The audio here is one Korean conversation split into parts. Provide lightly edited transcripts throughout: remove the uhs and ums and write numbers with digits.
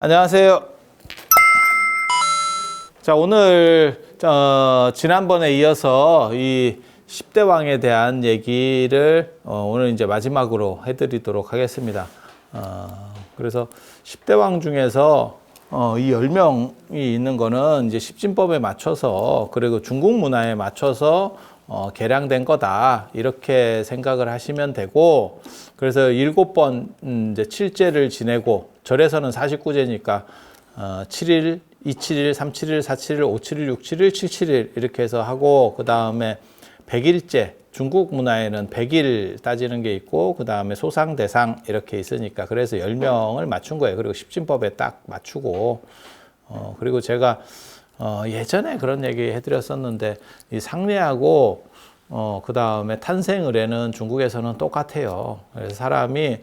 안녕하세요. 자, 오늘 지난번에 이어서 이 10대 왕에 대한 얘기를 오늘 이제 마지막으로 해드리도록 하겠습니다. 그래서 10대 왕 중에서 이 10명이 있는 거는 이제 십진법에 맞춰서 그리고 중국 문화에 맞춰서 개량된 거다 이렇게 생각을 하시면 되고, 그래서 7번 이제 7제를 지내고 절에서는 49제니까 7일, 271, 371, 471, 571, 671, 771 이렇게 해서 하고, 그 다음에 100일제, 중국 문화에는 100일 따지는 게 있고 그 다음에 소상, 대상 이렇게 있으니까 그래서 10명을 맞춘 거예요. 그리고 십진법에 딱 맞추고, 그리고 제가 예전에 그런 얘기 해드렸었는데 이 상례하고 그 다음에 탄생의례는 중국에서는 똑같아요. 그래서 사람이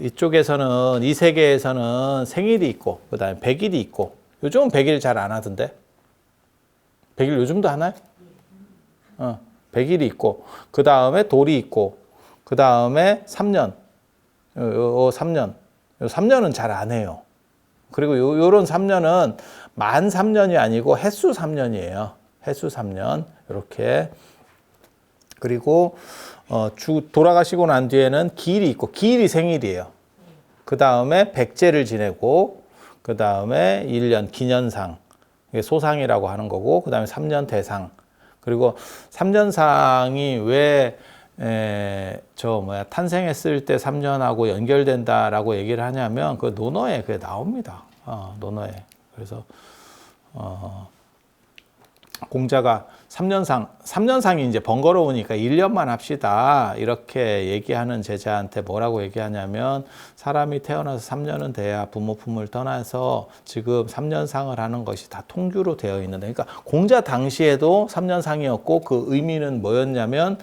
이쪽에서는 이 세계에서는 생일이 있고 그 다음에 100일이 있고, 요즘은 100일 잘 안 하던데 100일 요즘도 하나요? 100일이 있고 그 다음에 돌이 있고 그 다음에 3년 3년은 잘 안 해요. 그리고 요런 3년은 만 3년이 아니고 햇수 3년이에요. 햇수 3년 이렇게. 그리고 돌아가시고 난 뒤에는 기일이 있고 기일이 생일이에요. 그 다음에 백제를 지내고 그 다음에 1년 기년상, 이게 소상이라고 하는 거고, 그 다음에 3년 대상. 그리고 3년상이 왜 탄생했을 때 3년하고 연결된다라고 얘기를 하냐면 그 논어에 그게 나옵니다. 논어에. 그래서 공자가 3년상이 이제 번거로우니까 1년만 합시다 이렇게 얘기하는 제자한테 뭐라고 얘기하냐면, 사람이 태어나서 3년은 돼야 부모 품을 떠나서 지금 3년상을 하는 것이 다 통규로 되어 있는데, 그러니까 공자 당시에도 3년상이었고 그 의미는 뭐였냐면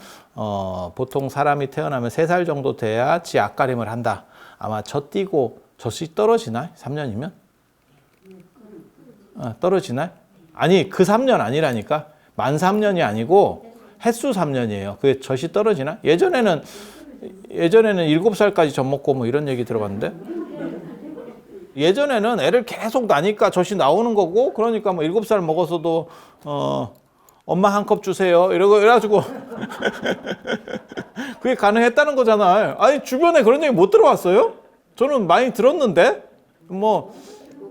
보통 사람이 태어나면 3살 정도 돼야 지 앞가림을 한다. 아마 젖 젖이 떨어지나? 3년이면? 떨어지나? 아니, 그 3년 아니라니까. 만 3년이 아니고 햇수 3년이에요. 그게 젖이 떨어지나? 예전에는 7살까지 젖 먹고 뭐 이런 얘기 들어봤는데, 예전에는 애를 계속 나니까 젖이 나오는 거고, 그러니까 뭐 7살 먹어서도 엄마 한 컵 주세요 이래가지고 그게 가능했다는 거잖아요. 아니, 주변에 그런 얘기 못 들어봤어요? 저는 많이 들었는데, 뭐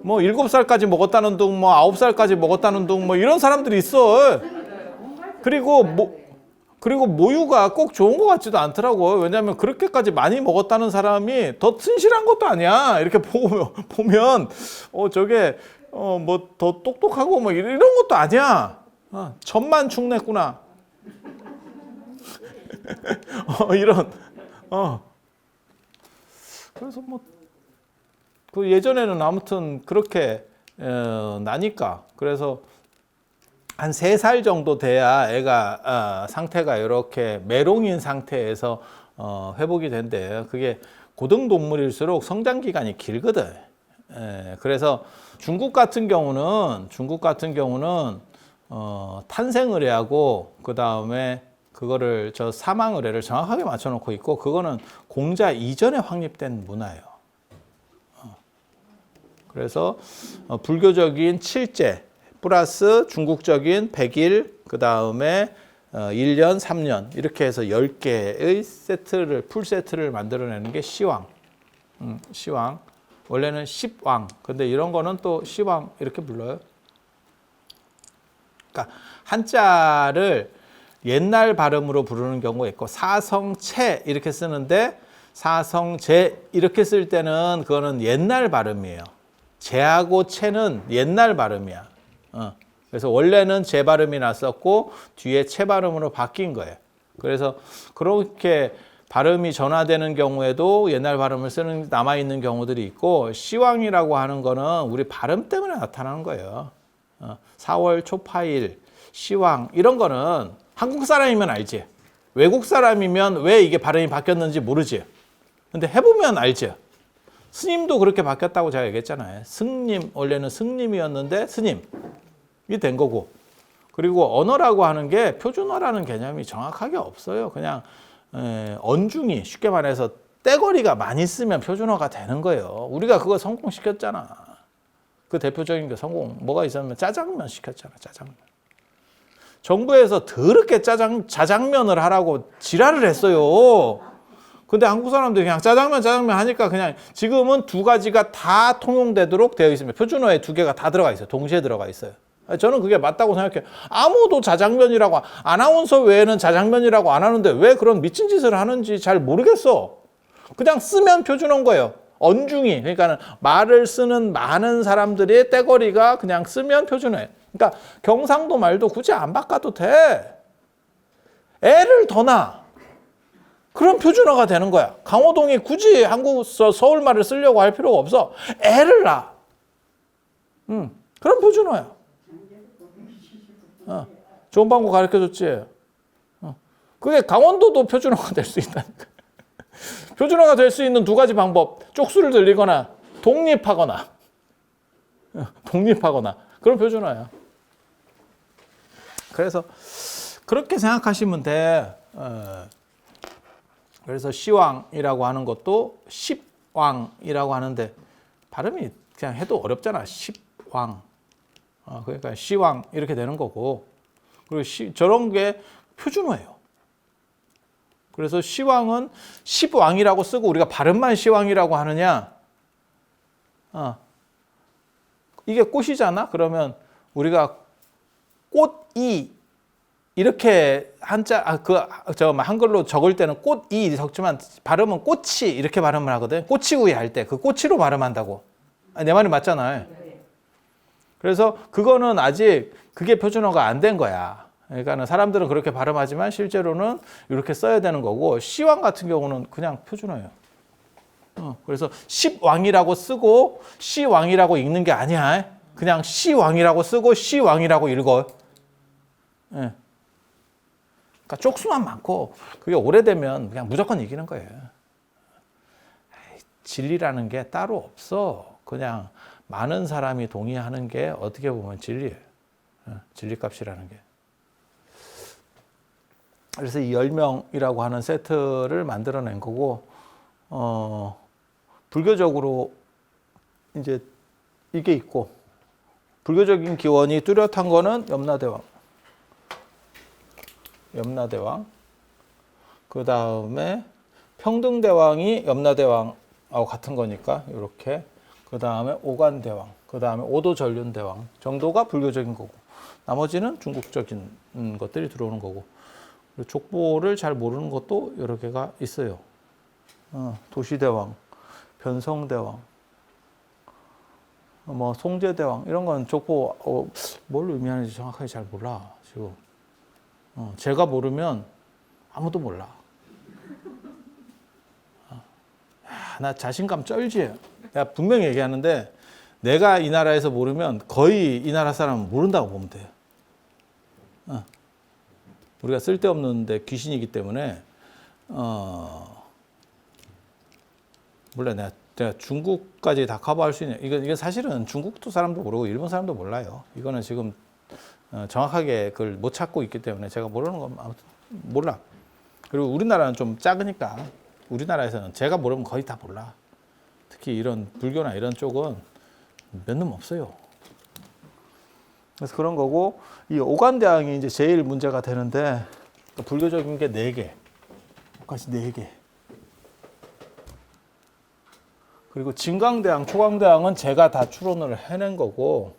7살까지 먹었다는 둥, 뭐 9살까지 먹었다는 둥, 뭐 이런 사람들이 있어. 그리고 모유가 꼭 좋은 것 같지도 않더라고요. 왜냐하면 그렇게까지 많이 먹었다는 사람이 더 튼실한 것도 아니야. 이렇게 보면 저게 뭐 더 똑똑하고 뭐 이런 것도 아니야. 젖만 축냈구나. 이런. 그래서 그 예전에는 아무튼 그렇게 나니까, 그래서 한 3살 정도 돼야 애가 상태가 이렇게 메롱인 상태에서 회복이 된대요. 그게 고등동물일수록 성장 기간이 길거든. 그래서 중국 같은 경우는 탄생의례하고 그 다음에 그거를 사망의례를 정확하게 맞춰놓고 있고, 그거는 공자 이전에 확립된 문화예요. 그래서 불교적인 7제 플러스 중국적인 100일, 그 다음에 1년, 3년 이렇게 해서 10개의 세트를, 풀 세트를 만들어내는 게 시왕. 시왕. 원래는 10왕. 근데 이런 거는 또 시왕 이렇게 불러요. 그러니까 한자를 옛날 발음으로 부르는 경우가 있고, 사성체 이렇게 쓰는데 사성제 이렇게 쓸 때는 그거는 옛날 발음이에요. 제하고 체는 옛날 발음이야. 그래서 원래는 제 발음이 났었고 뒤에 채 발음으로 바뀐 거예요. 그래서 그렇게 발음이 전화되는 경우에도 옛날 발음을 쓰는 남아있는 경우들이 있고, 시왕이라고 하는 거는 우리 발음 때문에 나타나는 거예요. 4월 초파일, 시왕 이런 거는 한국 사람이면 알지. 외국 사람이면 왜 이게 발음이 바뀌었는지 모르지. 근데 해보면 알지. 스님도 그렇게 바뀌었다고 제가 얘기했잖아요. 승님, 원래는 승님이었는데 스님이 된 거고. 그리고 언어라고 하는 게 표준어라는 개념이 정확하게 없어요. 그냥 언중이, 쉽게 말해서 떼거리가 많이 쓰면 표준어가 되는 거예요. 우리가 그거 성공시켰잖아. 그 대표적인 게 성공 뭐가 있었냐면 짜장면 시켰잖아. 짜장면. 정부에서 더럽게 자장면을 하라고 지랄을 했어요. 근데 한국 사람들이 그냥 짜장면 하니까 그냥 지금은 두 가지가 다 통용되도록 되어 있습니다. 표준어에 두 개가 다 들어가 있어요. 동시에 들어가 있어요. 저는 그게 맞다고 생각해요. 아무도 자장면이라고, 아나운서 외에는 자장면이라고 안 하는데 왜 그런 미친 짓을 하는지 잘 모르겠어. 그냥 쓰면 표준어인 거예요. 언중이. 그러니까 말을 쓰는 많은 사람들의 떼거리가 그냥 쓰면 표준어예요. 그러니까 경상도 말도 굳이 안 바꿔도 돼. 애를 더 낳아. 그럼 표준어가 되는 거야. 강호동이 굳이 한국서 서울 말을 쓰려고 할 필요가 없어. 애를 낳아. 그럼 표준어야. 좋은 방법 가르쳐줬지. 그게 강원도도 표준어가 될 수 있다니까. 표준어가 될 수 있는 두 가지 방법. 쪽수를 들리거나 독립하거나. 그런 표준어야. 그래서 그렇게 생각하시면 돼. 그래서 시왕이라고 하는 것도 십왕이라고 하는데 발음이 그냥 해도 어렵잖아. 십왕. 그러니까 시왕 이렇게 되는 거고. 그리고 저런 게 표준어예요. 그래서 시왕은 십왕이라고 쓰고 우리가 발음만 시왕이라고 하느냐? 이게 꽃이잖아. 그러면 우리가 꽃이 이렇게 한글로 적을 때는 꽃이 적지만 발음은 꽃이 이렇게 발음을 하거든. 꼬치구이 할 때 그 꼬치로 발음한다고. 내 말이 맞잖아요. 그래서 그거는 아직 그게 표준어가 안 된 거야. 그러니까 사람들은 그렇게 발음하지만 실제로는 이렇게 써야 되는 거고 시왕 같은 경우는 그냥 표준어예요. 그래서 십왕이라고 쓰고 시왕이라고 읽는 게 아니야. 그냥 시왕이라고 쓰고 시왕이라고 읽어. 예. 그러니까 쪽수만 많고 그게 오래되면 그냥 무조건 이기는 거예요. 진리라는 게 따로 없어. 그냥 많은 사람이 동의하는 게 어떻게 보면 진리예요. 진리값이라는 게. 그래서 이 10명이라고 하는 세트를 만들어낸 거고, 불교적으로 이제 이게 있고, 불교적인 기원이 뚜렷한 거는 염라대왕. 그 다음에 평등대왕이 염라대왕하고 같은 거니까, 이렇게. 그 다음에 오간대왕, 그 다음에 오도전륜대왕 정도가 불교적인 거고 나머지는 중국적인 것들이 들어오는 거고 족보를 잘 모르는 것도 여러 개가 있어요. 도시대왕, 변성대왕, 송제대왕 이런 건 족보 뭘 의미하는지 정확하게 잘 몰라 지금. 제가 모르면 아무도 몰라. 나 자신감 쩔지. 내가 분명히 얘기하는데 내가 이 나라에서 모르면 거의 이 나라 사람은 모른다고 보면 돼. 우리가 쓸데없는데 귀신이기 때문에 몰라. 내가 중국까지 다 커버할 수 있는 이건 사실은 중국도 사람도 모르고 일본 사람도 몰라요. 이거는 지금 정확하게 그걸 못 찾고 있기 때문에 제가 모르는 건 아무튼 몰라. 그리고 우리나라는 좀 작으니까 우리나라에서는 제가 모르면 거의 다 몰라. 특히 이런 불교나 이런 쪽은 몇 놈 없어요. 그래서 그런 거고 이 오간대왕이 이제 제일 문제가 되는데 불교적인 게 4개. 까지 4개. 그리고 진강대왕, 초강대왕은 제가 다 추론을 해낸 거고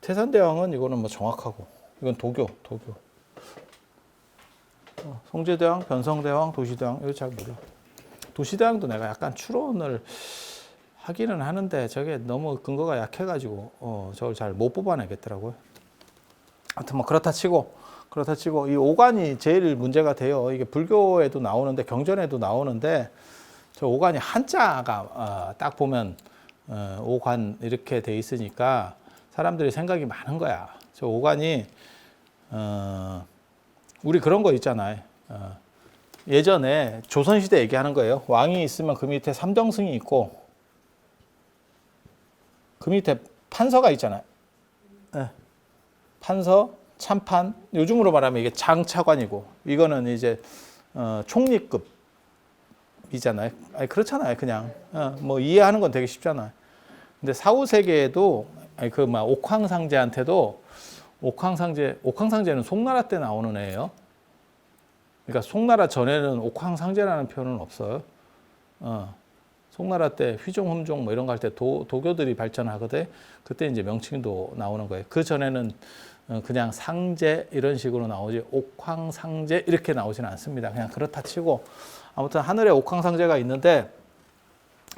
태산대왕은 이거는 뭐 정확하고 이건 도교. 송제대왕, 변성대왕, 도시대왕 이거 잘 몰라. 도시대왕도 내가 약간 추론을 하기는 하는데 저게 너무 근거가 약해가지고 저걸 잘 못 뽑아내겠더라고요. 하여튼 뭐 그렇다 치고 이 오간이 제일 문제가 돼요. 이게 불교에도 나오는데 경전에도 나오는데 저 오간이 한자가 딱 보면 오간 이렇게 돼 있으니까 사람들이 생각이 많은 거야. 저 오간이 우리 그런 거 있잖아요. 예전에 조선시대 얘기하는 거예요. 왕이 있으면 그 밑에 삼정승이 있고 그 밑에 판서가 있잖아요. 판서, 참판, 요즘으로 말하면 이게 장차관이고 이거는 이제 총리급이잖아요. 아니 그렇잖아요. 그냥 뭐 이해하는 건 되게 쉽잖아요. 근데 사후 세계에도 옥황상제한테도 옥황상제는 송나라 때 나오는 애예요. 그러니까 송나라 전에는 옥황상제라는 표현은 없어요. 송나라 때 휘종, 흠종 뭐 이런 거 할 때 도교들이 발전하거든. 그때 이제 명칭도 나오는 거예요. 그 전에는 그냥 상제 이런 식으로 나오지 옥황상제 이렇게 나오지는 않습니다. 그냥 그렇다 치고 아무튼 하늘에 옥황상제가 있는데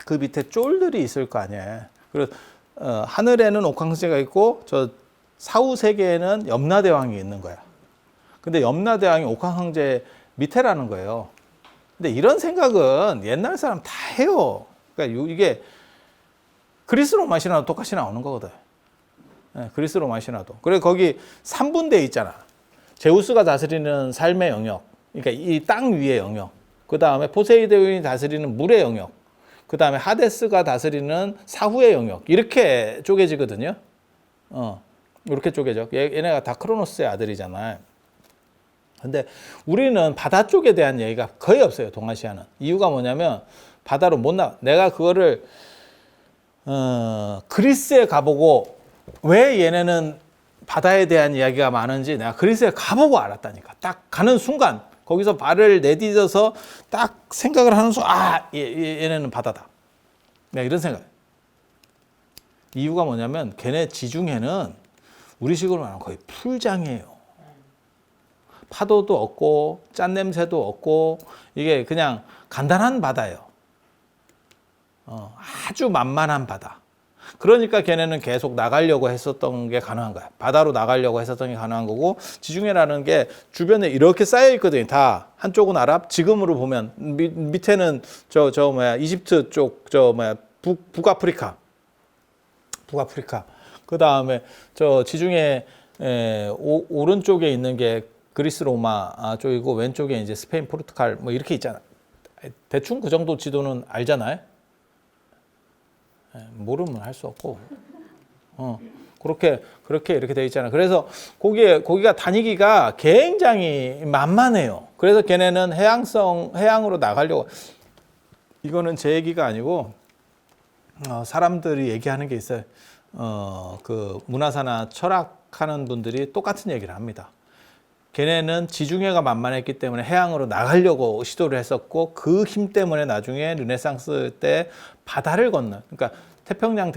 그 밑에 쫄들이 있을 거 아니에요. 그리고 하늘에는 옥황상제가 있고 저 사후 세계에는 염라대왕이 있는 거야. 근데 염라대왕이 옥황상제 밑에라는 거예요. 근데 이런 생각은 옛날 사람 다 해요. 그러니까 이게 그리스 로마 신화도 똑같이 나오는 거거든. 네, 그리스 로마 신화도. 그래 거기 3분대 있잖아. 제우스가 다스리는 삶의 영역. 그러니까 이 땅 위의 영역. 그 다음에 포세이돈이 다스리는 물의 영역. 그 다음에 하데스가 다스리는 사후의 영역. 이렇게 쪼개지거든요. 이렇게 쪼개져. 얘네가 다 크로노스의 아들이잖아요. 근데 우리는 바다 쪽에 대한 얘기가 거의 없어요. 동아시아는. 이유가 뭐냐면 바다로 못 나가. 내가 그거를 그리스에 가보고 왜 얘네는 바다에 대한 이야기가 많은지 내가 그리스에 가보고 알았다니까. 딱 가는 순간 거기서 발을 내딛어서 딱 생각을 하는 순간 얘네는 바다다. 내가 이런 생각. 이유가 뭐냐면 걔네 지중해는 우리식으로 말하면 거의 풀장이에요. 파도도 없고 짠냄새도 없고 이게 그냥 간단한 바다예요. 아주 만만한 바다. 그러니까 걔네는 계속 나가려고 했었던 게 가능한 거야. 바다로 나가려고 했었던 게 가능한 거고 지중해라는 게 주변에 이렇게 쌓여 있거든요. 다 한쪽은 아랍, 지금으로 보면 밑에는 이집트 쪽 북아프리카. 그 다음에 저 지중해 오른쪽에 있는 게 그리스 로마 쪽이고 왼쪽에 이제 스페인, 포르투갈 뭐 이렇게 있잖아. 대충 그 정도 지도는 알잖아요. 모르면 할 수 없고. 그렇게 이렇게 돼 있잖아. 그래서 거기가 다니기가 굉장히 만만해요. 그래서 걔네는 해양으로 나가려고. 이거는 제 얘기가 아니고 사람들이 얘기하는 게 있어요. 그 문화사나 철학하는 분들이 똑같은 얘기를 합니다. 걔네는 지중해가 만만했기 때문에 해양으로 나가려고 시도를 했었고 그 힘 때문에 나중에 르네상스 때 바다를 건너, 그러니까 태평양은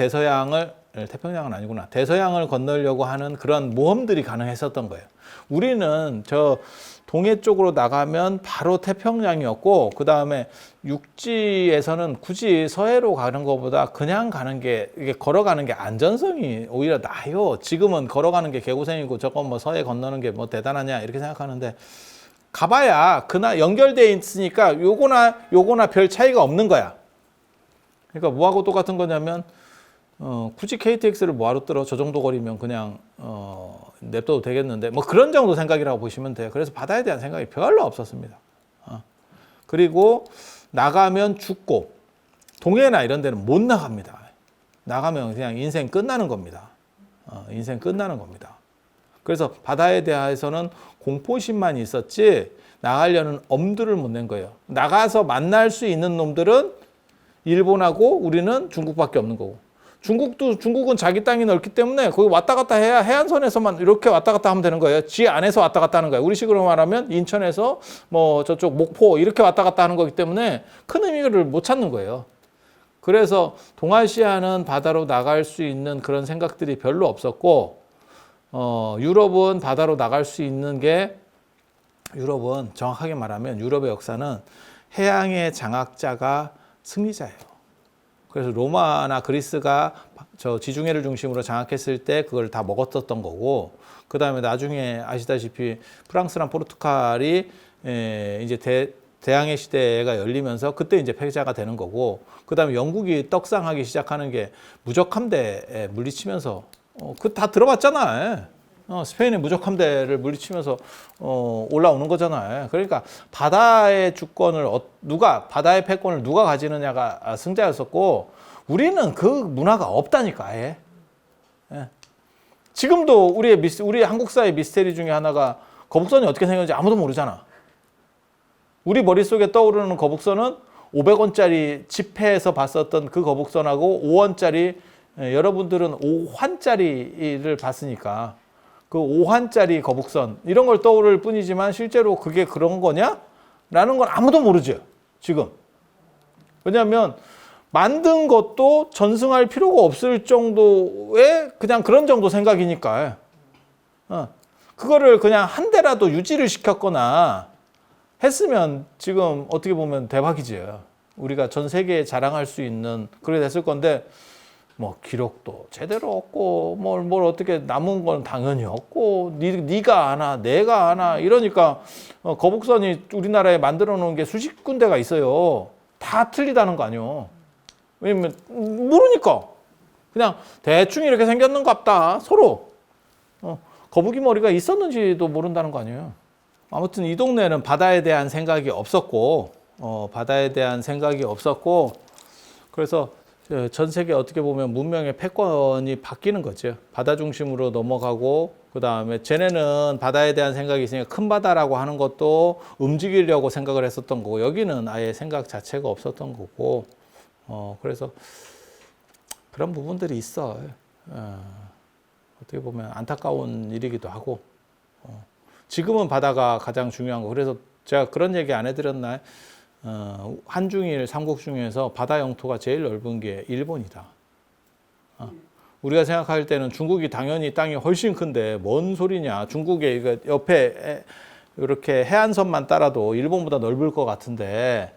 아니구나. 대서양을 건너려고 하는 그런 모험들이 가능했었던 거예요. 우리는 저 동해 쪽으로 나가면 바로 태평양이었고 그 다음에 육지에서는 굳이 서해로 가는 것보다 그냥 가는 게 이게 걸어가는 게 안전성이 오히려 나아요. 지금은 걸어가는 게 개고생이고 저거 뭐 서해 건너는 게 뭐 대단하냐 이렇게 생각하는데 가봐야 그나 연결돼 있으니까 요거나 별 차이가 없는 거야. 그러니까 뭐하고 똑같은 거냐면 굳이 KTX를 뭐하러 들어? 저 정도 거리면 그냥 냅둬도 되겠는데 뭐 그런 정도 생각이라고 보시면 돼요. 그래서 바다에 대한 생각이 별로 없었습니다. 그리고 나가면 죽고 동해나 이런 데는 못 나갑니다. 나가면 그냥 인생 끝나는 겁니다. 인생 끝나는 겁니다. 그래서 바다에 대해서는 공포심만 있었지 나가려는 엄두를 못 낸 거예요. 나가서 만날 수 있는 놈들은 일본하고 우리는 중국밖에 없는 거고 중국은 자기 땅이 넓기 때문에 거기 왔다 갔다 해야 해안선에서만 이렇게 왔다 갔다 하면 되는 거예요. 지 안에서 왔다 갔다 하는 거예요. 우리식으로 말하면 인천에서 뭐 저쪽 목포 이렇게 왔다 갔다 하는 거기 때문에 큰 의미를 못 찾는 거예요. 그래서 동아시아는 바다로 나갈 수 있는 그런 생각들이 별로 없었고 유럽은 바다로 나갈 수 있는 게 유럽은 정확하게 말하면 유럽의 역사는 해양의 장악자가 승리자예요. 그래서 로마나 그리스가 저 지중해를 중심으로 장악했을 때 그걸 다 먹었었던 거고 그 다음에 나중에 아시다시피 프랑스랑 포르투갈이 이제 대항해 시대가 열리면서 그때 이제 패자가 되는 거고 그 다음에 영국이 떡상하기 시작하는 게 무적함대에 물리치면서 그 다 들어봤잖아. 스페인의 무적함대를 물리치면서 올라오는 거잖아요. 그러니까 바다의 주권을 바다의 패권을 누가 가지느냐가 승자였었고 우리는 그 문화가 없다니까. 아예. 지금도 우리 한국사의 미스테리 중에 하나가 거북선이 어떻게 생겼는지 아무도 모르잖아. 우리 머릿속에 떠오르는 거북선은 500원짜리 지폐에서 봤었던 그 거북선하고 5원짜리 여러분들은 5환짜리를 봤으니까 그 5환짜리 거북선 이런 걸 떠오를 뿐이지만 실제로 그게 그런 거냐? 라는 건 아무도 모르죠. 지금. 왜냐하면 만든 것도 전승할 필요가 없을 정도의 그냥 그런 정도 생각이니까. 그거를 그냥 한 대라도 유지를 시켰거나 했으면 지금 어떻게 보면 대박이지. 우리가 전 세계에 자랑할 수 있는 그렇게 됐을 건데 뭐 기록도 제대로 없고 뭘 어떻게 남은 건 당연히 없고 네가 하나 내가 하나 이러니까 거북선이 우리나라에 만들어 놓은 게 수십 군데가 있어요. 다 틀리다는 거 아니요. 왜냐면 모르니까 그냥 대충 이렇게 생겼는갑다 서로 거북이 머리가 있었는지도 모른다는 거 아니에요. 아무튼 이 동네는 바다에 대한 생각이 없었고 그래서 전 세계 어떻게 보면 문명의 패권이 바뀌는 거죠. 바다 중심으로 넘어가고 그 다음에 쟤네는 바다에 대한 생각이 있으니까 큰 바다라고 하는 것도 움직이려고 생각을 했었던 거고 여기는 아예 생각 자체가 없었던 거고 그래서 그런 부분들이 있어. 어떻게 보면 안타까운 일이기도 하고 지금은 바다가 가장 중요한 거. 그래서 제가 그런 얘기 안 해드렸나요? 한중일 삼국 중에서 바다 영토가 제일 넓은 게 일본이다. 우리가 생각할 때는 중국이 당연히 땅이 훨씬 큰데 뭔 소리냐. 중국의 옆에 이렇게 해안선만 따라도 일본보다 넓을 것 같은데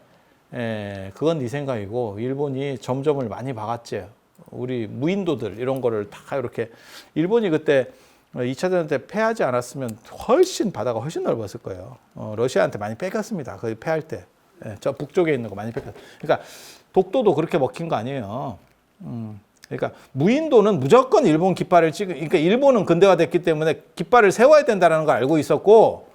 그건 네 생각이고 일본이 점점을 많이 박았지. 우리 무인도들 이런 거를 다 이렇게 일본이 그때 2차 대전 때 패하지 않았으면 바다가 훨씬 넓었을 거예요. 러시아한테 많이 뺏겼습니다. 거의 패할 때. 저 북쪽에 있는 거 많이 뺏겼어요. 그러니까 독도도 그렇게 먹힌 거 아니에요. 그러니까 무인도는 무조건 일본 깃발을 그러니까 일본은 근대화됐기 때문에 깃발을 세워야 된다는 걸 알고 있었고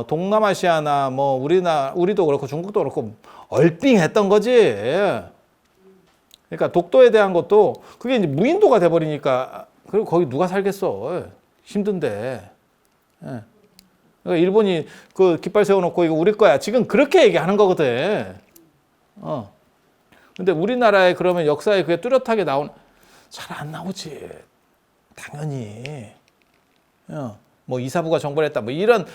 동남아시아나 뭐 우리도 그렇고 중국도 그렇고 얼삥했던 거지. 그러니까 독도에 대한 것도 그게 이제 무인도가 돼버리니까 그리고 거기 누가 살겠어. 힘든데. 그러니까 일본이 그 깃발 세워놓고 이거 우리 거야. 지금 그렇게 얘기하는 거거든. 근데 우리나라에 그러면 역사에 그게 뚜렷하게 잘 안 나오지. 당연히. 뭐 이사부가 정벌했다. 뭐 이런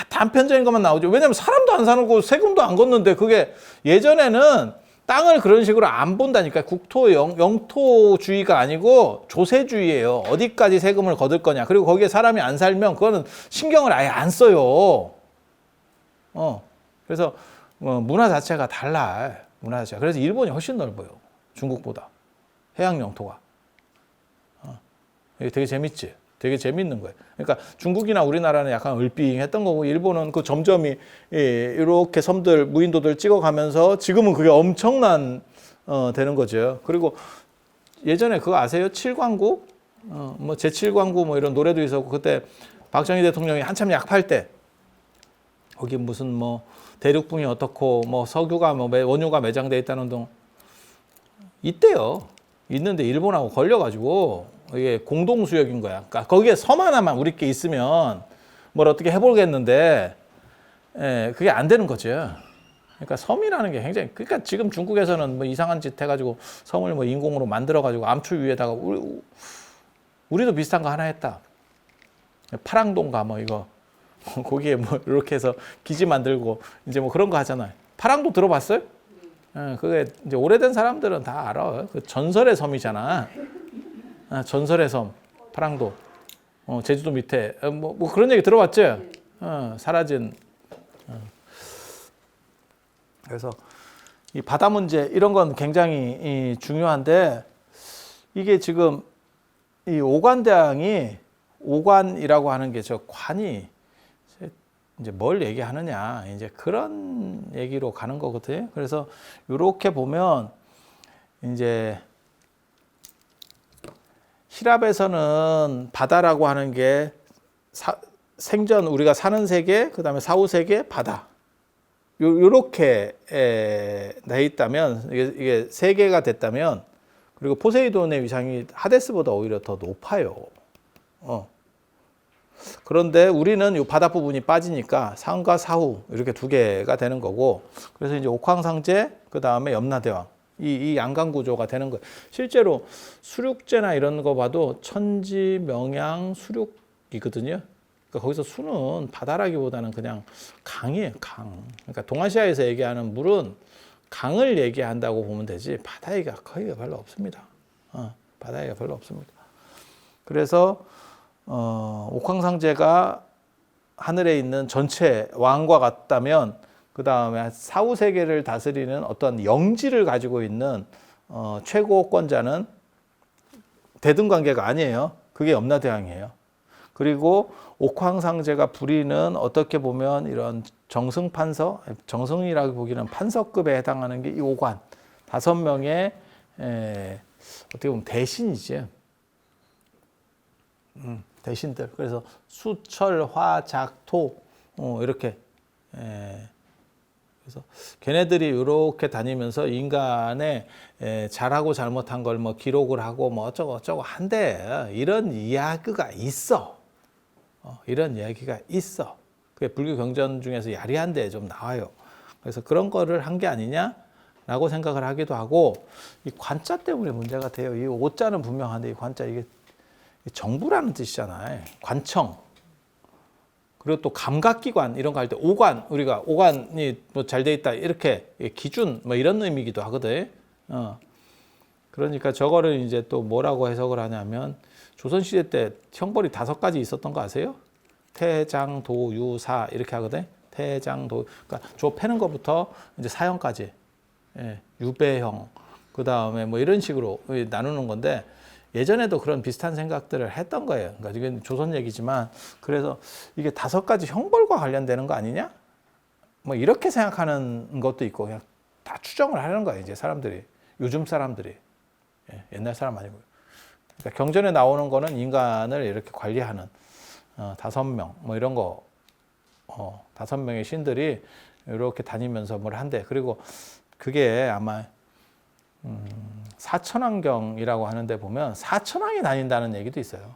단편적인 것만 나오죠. 왜냐면 사람도 안 사는 세금도 안 걷는데 그게 예전에는 땅을 그런 식으로 안 본다니까. 국토 영토주의가 아니고 조세주의예요. 어디까지 세금을 거둘 거냐. 그리고 거기에 사람이 안 살면 그거는 신경을 아예 안 써요. 그래서 문화 자체가 달라. 문화 자체가. 그래서 일본이 훨씬 넓어요. 중국보다. 해양 영토가. 이게 되게 재밌지. 되게 재밌는 거예요. 그러니까 중국이나 우리나라는 약간 을빙했던 거고 일본은 그 점점이 이렇게 섬들 무인도들 찍어가면서 지금은 그게 엄청난 되는 거죠. 그리고 예전에 그거 아세요? 칠광구 뭐 제7광구 뭐 이런 노래도 있었고 그때 박정희 대통령이 한참 약팔 때 거기 무슨 뭐 대륙붕이 어떻고 뭐 석유가 뭐 원유가 매장돼 있다는 동 있대요. 있는데 일본하고 걸려가지고 이게 공동수역인 거야. 그러니까 거기에 섬 하나만 우리께 있으면 뭘 어떻게 해보겠는데 그게 안 되는 거죠. 그러니까 섬이라는 게 굉장히 그러니까 지금 중국에서는 뭐 이상한 짓 해가지고 섬을 뭐 인공으로 만들어가지고 암초 위에다가 우리도 비슷한 거 하나 했다. 파랑동가 뭐 이거 거기에 뭐 이렇게 해서 기지 만들고 이제 뭐 그런 거 하잖아요. 파랑도 들어봤어요? 그게 이제 오래된 사람들은 다 알아. 그 전설의 섬이잖아. 전설의 섬, 파랑도, 제주도 밑에 뭐 그런 얘기 들어봤죠? 사라진. 그래서 이 바다 문제 이런 건 굉장히 중요한데 이게 지금 이 오관대왕이 오관이라고 하는 게 저 관이 이제 뭘 얘기하느냐 이제 그런 얘기로 가는 거거든요. 그래서 이렇게 보면 이제 히랍에서는 바다라고 하는 게 생전 우리가 사는 세계, 그 다음에 사후 세계, 바다. 요렇게 돼 있다면, 이게 세 개가 됐다면, 그리고 포세이돈의 위상이 하데스보다 오히려 더 높아요. 그런데 우리는 이 바다 부분이 빠지니까 상과 사후 이렇게 두 개가 되는 거고, 그래서 이제 옥황상제, 그 다음에 염라대왕. 이 양강 구조가 되는 거예요. 실제로 수륙제나 이런 거 봐도 천지, 명양, 수륙이거든요. 그러니까 거기서 수는 바다라기보다는 그냥 강이에요, 강. 그러니까 동아시아에서 얘기하는 물은 강을 얘기한다고 보면 되지 바다 얘기가 거의 별로 없습니다. 바다 얘기가 별로 없습니다. 그래서 옥황상제가 하늘에 있는 전체 왕과 같다면 그 다음에 사후 세계를 다스리는 어떤 영지를 가지고 있는 최고권자는 대등관계가 아니에요. 그게 염라대왕이에요. 그리고 옥황상제가 부리는 어떻게 보면 이런 정승판서, 정승이라고 보기는 판서급에 해당하는 게 이 오관 5명의 어떻게 보면 대신이지. 대신들. 그래서 수, 철, 화, 작, 토 이렇게. 그래서 걔네들이 이렇게 다니면서 인간의 잘하고 잘못한 걸 뭐 기록을 하고 뭐 어쩌고 어쩌고 한데 이런 이야기가 있어. 이런 이야기가 있어. 그게 불교 경전 중에서 야리한데 좀 나와요. 그래서 그런 거를 한 게 아니냐라고 생각을 하기도 하고 이 관자 때문에 문제가 돼요. 이 오자는 분명한데 이 관자 이게 정부라는 뜻이잖아요. 관청. 그리고 또 감각기관 이런 거 할 때 오관 우리가 오관이 뭐 잘 돼 있다 이렇게 기준 뭐 이런 의미기도 하거든. 그러니까 저거를 이제 또 뭐라고 해석을 하냐면 조선시대 때 형벌이 5가지 있었던 거 아세요? 태장, 도, 유, 사 이렇게 하거든. 태장, 도, 그러니까 조 패는 것부터 이제 사형까지, 유배형, 그 다음에 뭐 이런 식으로 나누는 건데 예전에도 그런 비슷한 생각들을 했던 거예요. 그러니까 이건 조선 얘기지만 그래서 이게 5가지 형벌과 관련되는 거 아니냐? 뭐 이렇게 생각하는 것도 있고 그냥 다 추정을 하는 거예요. 이제 사람들이 요즘 사람들이 옛날 사람 아니고요. 그러니까 경전에 나오는 거는 인간을 이렇게 관리하는 5명 뭐 이런 거 5명의 신들이 이렇게 다니면서 뭘 한대. 그리고 그게 아마 사천왕경이라고 하는데 보면 사천왕이 다닌다는 얘기도 있어요.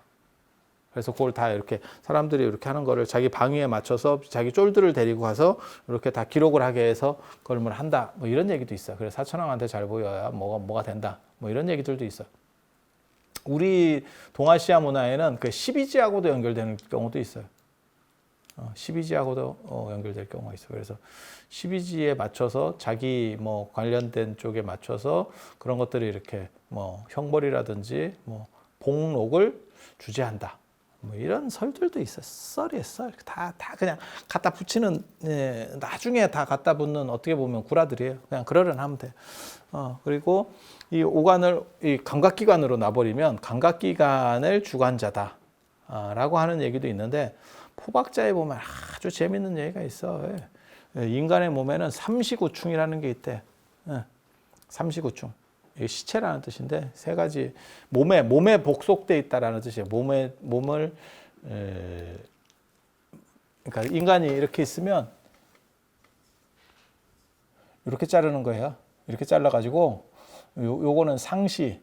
그래서 그걸 다 이렇게 사람들이 이렇게 하는 거를 자기 방위에 맞춰서 자기 쫄들을 데리고 가서 이렇게 다 기록을 하게 해서 그걸 뭘 한다. 뭐 이런 얘기도 있어요. 그래서 사천왕한테 잘 보여야 뭐가 된다. 뭐 이런 얘기들도 있어요. 우리 동아시아 문화에는 그 12지하고도 연결되는 경우도 있어요. 12지하고도 연결될 경우가 있어요. 그래서 12지에 맞춰서 자기 뭐 관련된 쪽에 맞춰서 그런 것들이 이렇게 뭐 형벌이라든지 뭐 복록을 주재한다. 뭐 이런 설들도 있어요. 썰이에요, 썰. 다 그냥 갖다 붙이는, 나중에 다 갖다 붙는 어떻게 보면 구라들이에요. 그냥 그러려하면 돼. 그리고 이 오관을 이 감각기관으로 놔버리면 감각기관을 주관자다. 라고 하는 얘기도 있는데 포박자에 보면 아주 재밌는 얘기가 있어. 인간의 몸에는 삼시구충이라는 게 있대. 삼시구충. 이게 시체라는 뜻인데 3가지 몸에 복속돼 있다라는 뜻이에요. 몸을 그러니까 인간이 이렇게 있으면 이렇게 자르는 거예요. 이렇게 잘라가지고 요거는 상시,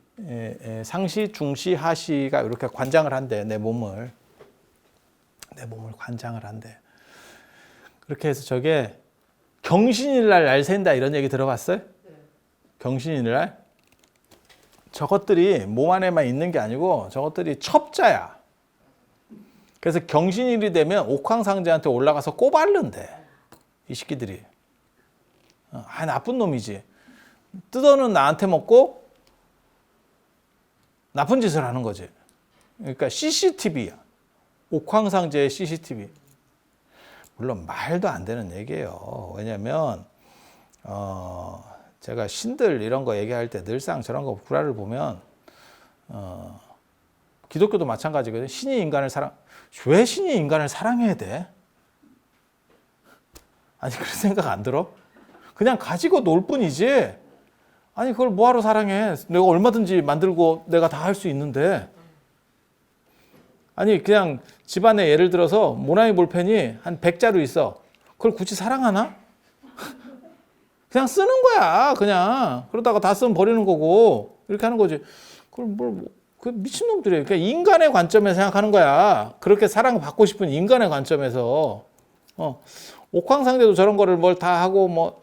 상시, 중시, 하시가 이렇게 관장을 한대. 내 몸을 관장을 한대. 그렇게 해서 저게 경신일날 날 샌다 이런 얘기 들어봤어요? 네. 경신일날? 저것들이 몸 안에만 있는 게 아니고 저것들이 첩자야. 그래서 경신일이 되면 옥황상제한테 올라가서 꼬발른대. 이 새끼들이. 나쁜 놈이지. 뜯어는 나한테 먹고 나쁜 짓을 하는 거지. 그러니까 CCTV야. 옥황상제의 CCTV. 물론 말도 안 되는 얘기예요. 왜냐면 제가 신들 이런 거 얘기할 때 늘상 저런 거 구라를 보면 기독교도 마찬가지거든요. 왜 신이 인간을 사랑해야 돼? 아니 그런 생각 안 들어? 그냥 가지고 놀 뿐이지. 아니 그걸 뭐하러 사랑해? 내가 얼마든지 만들고 내가 다 할 수 있는데. 아니 그냥 집안에 예를 들어서 모나미 볼펜이 한 100자루 있어. 그걸 굳이 사랑하나? 그냥 쓰는 거야. 그냥 그러다가 다 쓰면 버리는 거고 이렇게 하는 거지. 그걸 그 미친놈들이에요. 그러니까 인간의 관점에서 생각하는 거야. 그렇게 사랑받고 싶은 인간의 관점에서. 옥황상제도 저런 거를 뭘 다 하고 뭐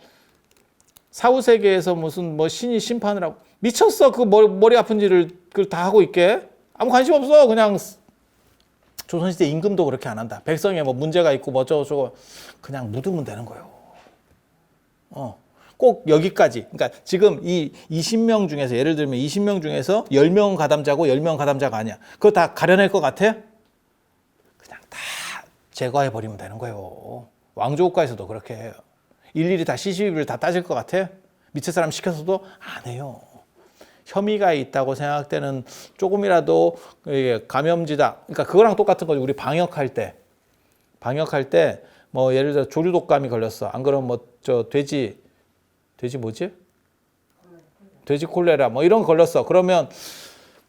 사후 세계에서 무슨 뭐 신이 심판을 하고 미쳤어. 그 머리 아픈 일을 그걸 다 하고 있게 아무 관심 없어. 그냥 조선시대 임금도 그렇게 안 한다. 백성에 뭐 문제가 있고 뭐 어쩌고 그냥 묻으면 되는 거예요. 꼭 여기까지. 그러니까 지금 이 20명 중에서 예를 들면 20명 중에서 10명은 가담자고 10명은 가담자가 아니야. 그거 다 가려낼 것 같아? 그냥 다 제거해 버리면 되는 거예요. 왕조국가에서도 그렇게 해요. 일일이 다 시시비비를 다 따질 것 같아? 밑에 사람 시켜서도 안 해요. 혐의가 있다고 생각되는 조금이라도 감염지다. 그러니까 그거랑 똑같은 거지. 우리 방역할 때 뭐 예를 들어 조류독감이 걸렸어. 안 그러면 뭐 저 돼지 뭐지? 돼지 콜레라 뭐 이런 거 걸렸어. 그러면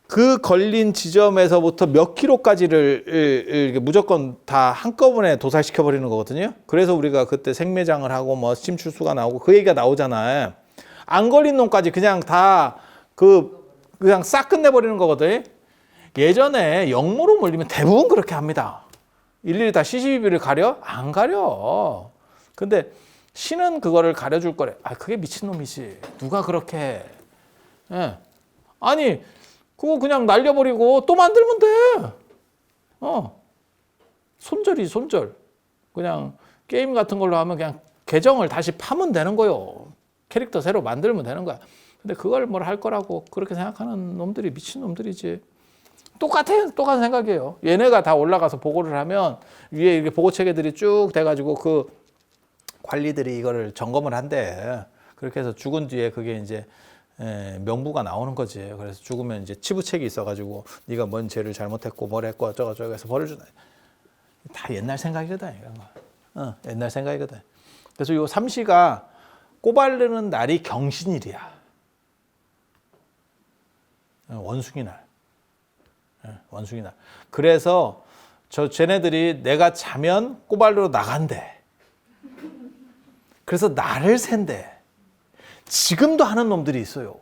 그 걸린 지점에서부터 몇 킬로까지를 무조건 다 한꺼번에 도살시켜 버리는 거거든요. 그래서 우리가 그때 생매장을 하고 뭐 침출수가 나오고 그 얘기가 나오잖아요. 안 걸린 놈까지 그냥 다 그냥 싹 끝내버리는 거거든. 예전에 역모로 몰리면 대부분 그렇게 합니다. 일일이 다 시시비비를 가려? 안 가려. 근데 신은 그거를 가려줄 거래. 그게 미친놈이지. 누가 그렇게 해. 예. 아니, 그거 그냥 날려버리고 또 만들면 돼. 손절이지, 손절. 그냥 게임 같은 걸로 하면 그냥 계정을 다시 파면 되는 거요. 캐릭터 새로 만들면 되는 거야. 근데 그걸 뭘 할 거라고 그렇게 생각하는 놈들이 미친 놈들이지. 똑같은 생각이에요. 얘네가 다 올라가서 보고를 하면 위에 이렇게 보고 체계들이 쭉 돼가지고 그 관리들이 이거를 점검을 한대. 그렇게 해서 죽은 뒤에 그게 이제 명부가 나오는 거지. 그래서 죽으면 이제 치부책이 있어가지고 네가 뭔 죄를 잘못했고 뭘 했고 어쩌고저쩌고 해서 벌을 주나. 다 옛날 생각이거든. 이런 거. 옛날 생각이거든. 그래서 요 삼시가 꼬바르는 날이 경신일이야. 원숭이 날. 원숭이 날. 그래서 쟤네들이 내가 자면 꼬발로 나간대. 그래서 나를 샌대. 지금도 하는 놈들이 있어요.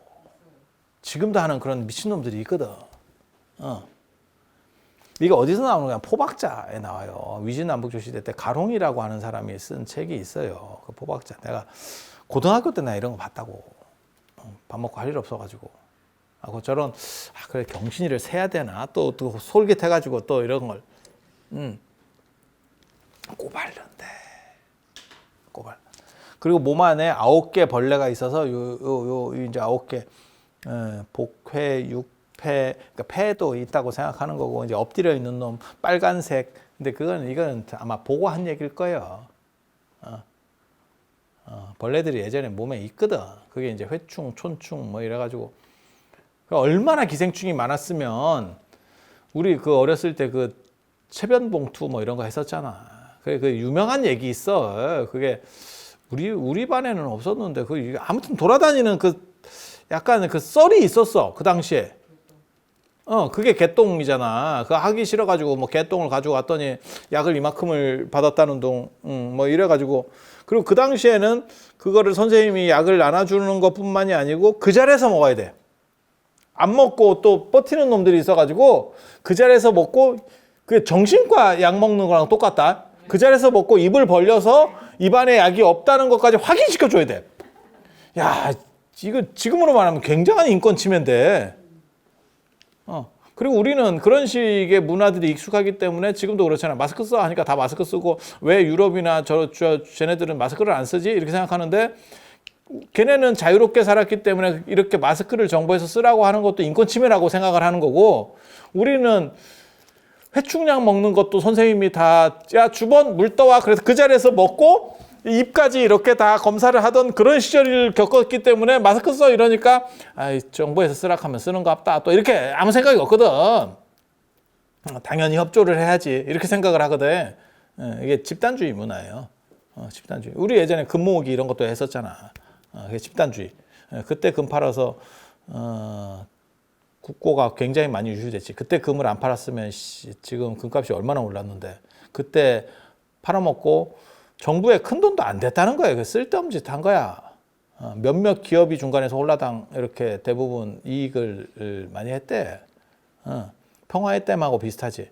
지금도 하는 그런 미친놈들이 있거든. 이게 어디서 나오는 거야? 포박자에 나와요. 위진남북조시대 때 가롱이라고 하는 사람이 쓴 책이 있어요. 그 포박자. 내가 고등학교 때 나 이런 거 봤다고. 밥 먹고 할 일 없어가지고. 저런, 그래, 경신일을 세야 되나? 또 솔깃해가지고 또 이런 걸. 꼬발른데. 꼬발. 그리고 몸 안에 9개 벌레가 있어서 이제 9개 복회, 육패, 그러니까 폐도 있다고 생각하는 거고 이제 엎드려 있는 놈 빨간색. 근데 이건 아마 보고 한 얘기일 거예요. 벌레들이 예전에 몸에 있거든. 그게 이제 회충, 촌충 뭐 이래가지고 얼마나 기생충이 많았으면 우리 그 어렸을 때 그 체변봉투 뭐 이런 거 했었잖아. 그 유명한 얘기 있어. 그게 우리 반에는 없었는데 아무튼 돌아다니는 약간 그 썰이 있었어. 그 당시에. 그게 개똥이잖아. 그거 하기 싫어가지고 뭐 개똥을 가지고 왔더니 약을 이만큼을 받았다는 뭐 이래가지고. 그리고 그 당시에는 그거를 선생님이 약을 나눠주는 것뿐만이 아니고 그 자리에서 먹어야 돼. 안 먹고 또 버티는 놈들이 있어가지고 그 자리에서 먹고 그 정신과 약 먹는 거랑 똑같다. 그 자리에서 먹고 입을 벌려서 입안에 약이 없다는 것까지 확인시켜줘야 돼. 야, 이거 지금으로 말하면 굉장한 인권 침해인데. 그리고 우리는 그런 식의 문화들이 익숙하기 때문에 지금도 그렇잖아. 마스크 써 하니까 다 마스크 쓰고 왜 유럽이나 쟤네들은 마스크를 안 쓰지? 이렇게 생각하는데 걔네는 자유롭게 살았기 때문에 이렇게 마스크를 정부에서 쓰라고 하는 것도 인권 침해라고 생각을 하는 거고 우리는 회충약 먹는 것도 선생님이 다 야 주번 물 떠와 그래서 그 자리에서 먹고 입까지 이렇게 다 검사를 하던 그런 시절을 겪었기 때문에 마스크 써 이러니까 정부에서 쓰라고 하면 쓰는 거 없다 또 이렇게 아무 생각이 없거든. 당연히 협조를 해야지 이렇게 생각을 하거든. 이게 집단주의 문화예요. 집단주의. 우리 예전에 금 모으기 이런 것도 했었잖아. 그게 집단주의. 그때 금 팔아서 국고가 굉장히 많이 유출됐지. 그때 금을 안 팔았으면 지금 금값이 얼마나 올랐는데 그때 팔아먹고 정부에 큰 돈도 안 됐다는 거예요. 쓸데없는 짓 한 거야. 몇몇 기업이 중간에서 홀라당 이렇게 대부분 이익을 많이 했대. 평화의 댐하고 비슷하지.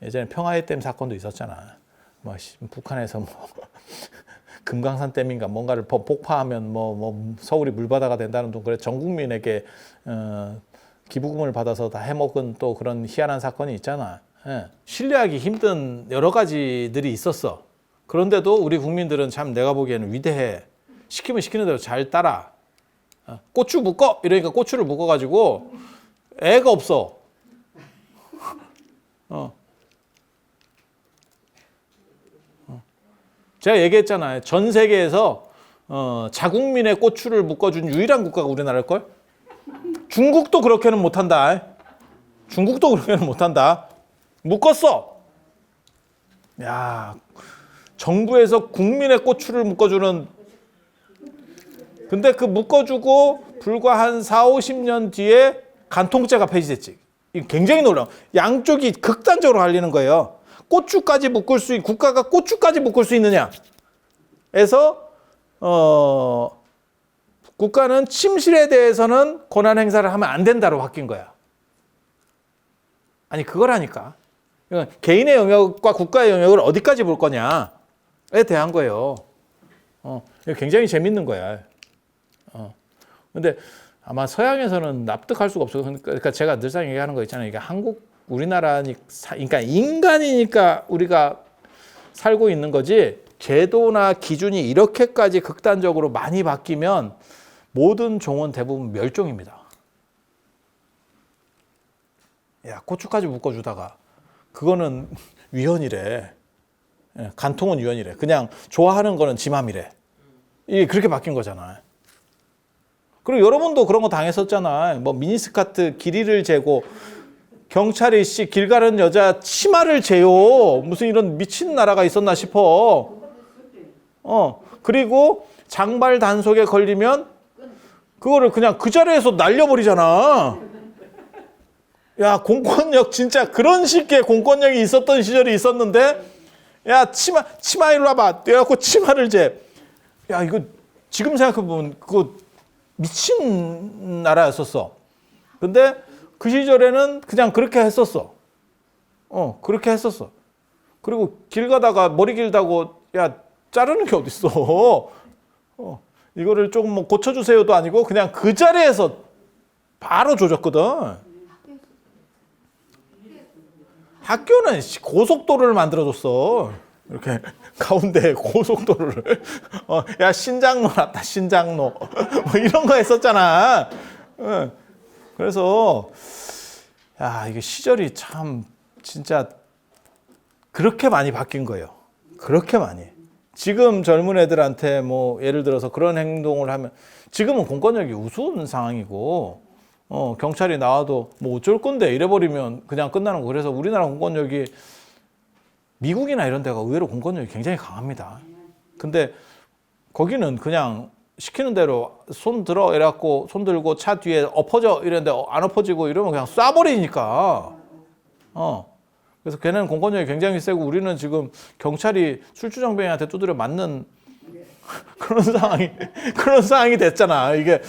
예전에 평화의 댐 사건도 있었잖아. 뭐 북한에서 뭐 금강산 댐인가 뭔가를 폭파하면 뭐 서울이 물바다가 된다는 둥 그래 전 국민에게 기부금을 받아서 다 해먹은 또 그런 희한한 사건이 있잖아. 예. 신뢰하기 힘든 여러 가지들이 있었어. 그런데도 우리 국민들은 참 내가 보기에는 위대해. 시키면 시키는 대로 잘 따라. 고추 묶어 이러니까 고추를 묶어가지고 애가 없어. 제가 얘기했잖아요. 전 세계에서 자국민의 고추를 묶어준 유일한 국가가 우리나라일걸? 중국도 그렇게는 못한다. 중국도 그렇게는 못한다. 묶었어. 야, 정부에서 국민의 고추를 묶어주는. 근데 그 묶어주고 불과 한 4, 50년 뒤에 간통죄가 폐지됐지. 이거 굉장히 놀라워. 양쪽이 극단적으로 갈리는 거예요. 고추까지 묶을 수, 국가가 고추까지 묶을 수 있느냐? 에서, 국가는 침실에 대해서는 권한 행사를 하면 안 된다로 바뀐 거야. 아니, 그거라니까. 개인의 영역과 국가의 영역을 어디까지 볼 거냐에 대한 거예요. 이거 굉장히 재밌는 거야. 근데 아마 서양에서는 납득할 수가 없어요. 그러니까 제가 늘상 얘기하는 거 있잖아요. 이게 우리나라니까, 그러니까 인간이니까 우리가 살고 있는 거지, 제도나 기준이 이렇게까지 극단적으로 많이 바뀌면 모든 종은 대부분 멸종입니다. 야, 고추까지 묶어주다가 그거는 위헌이래. 간통은 위헌이래. 그냥 좋아하는 거는 지 맘이래. 이게 그렇게 바뀐 거잖아. 그리고 여러분도 그런 거 당했었잖아. 뭐 미니스커트 길이를 재고 경찰이 길 가는 여자 치마를 재요. 무슨 이런 미친 나라가 있었나 싶어. 그리고 장발 단속에 걸리면 그거를 그냥 그 자리에서 날려버리잖아. 야, 공권력 진짜 그런 식의 공권력이 있었던 시절이 있었는데, 야, 치마 일로 와봐. 떼갖고 치마를 재. 야, 이거 지금 생각해보면 그거 미친 나라였었어. 근데 그 시절에는 그냥 그렇게 했었어. 그렇게 했었어. 그리고 길 가다가 머리 길다고, 야, 자르는 게 어딨어. 이거를 조금 뭐 고쳐주세요도 아니고 그냥 그 자리에서 바로 조졌거든. 학교는 고속도로를 만들어줬어. 이렇게 가운데 고속도로를. 야, 신장로 났다, 신장로. 뭐 이런 거 했었잖아. 그래서, 야, 이게 시절이 참, 진짜, 그렇게 많이 바뀐 거예요. 그렇게 많이. 지금 젊은 애들한테 뭐, 예를 들어서 그런 행동을 하면, 지금은 공권력이 우스운 상황이고, 경찰이 나와도 뭐 어쩔 건데 이래버리면 그냥 끝나는 거. 그래서 우리나라 공권력이 미국이나 이런 데가 의외로 공권력이 굉장히 강합니다. 근데 거기는 그냥 시키는 대로 손 들어 이래갖고 손 들고 차 뒤에 엎어져 이랬는데 안 엎어지고 이러면 그냥 쏴버리니까. 그래서 걔네는 공권력이 굉장히 세고 우리는 지금 경찰이 술주정뱅이한테 두드려 맞는 그런 상황이 됐잖아. 이게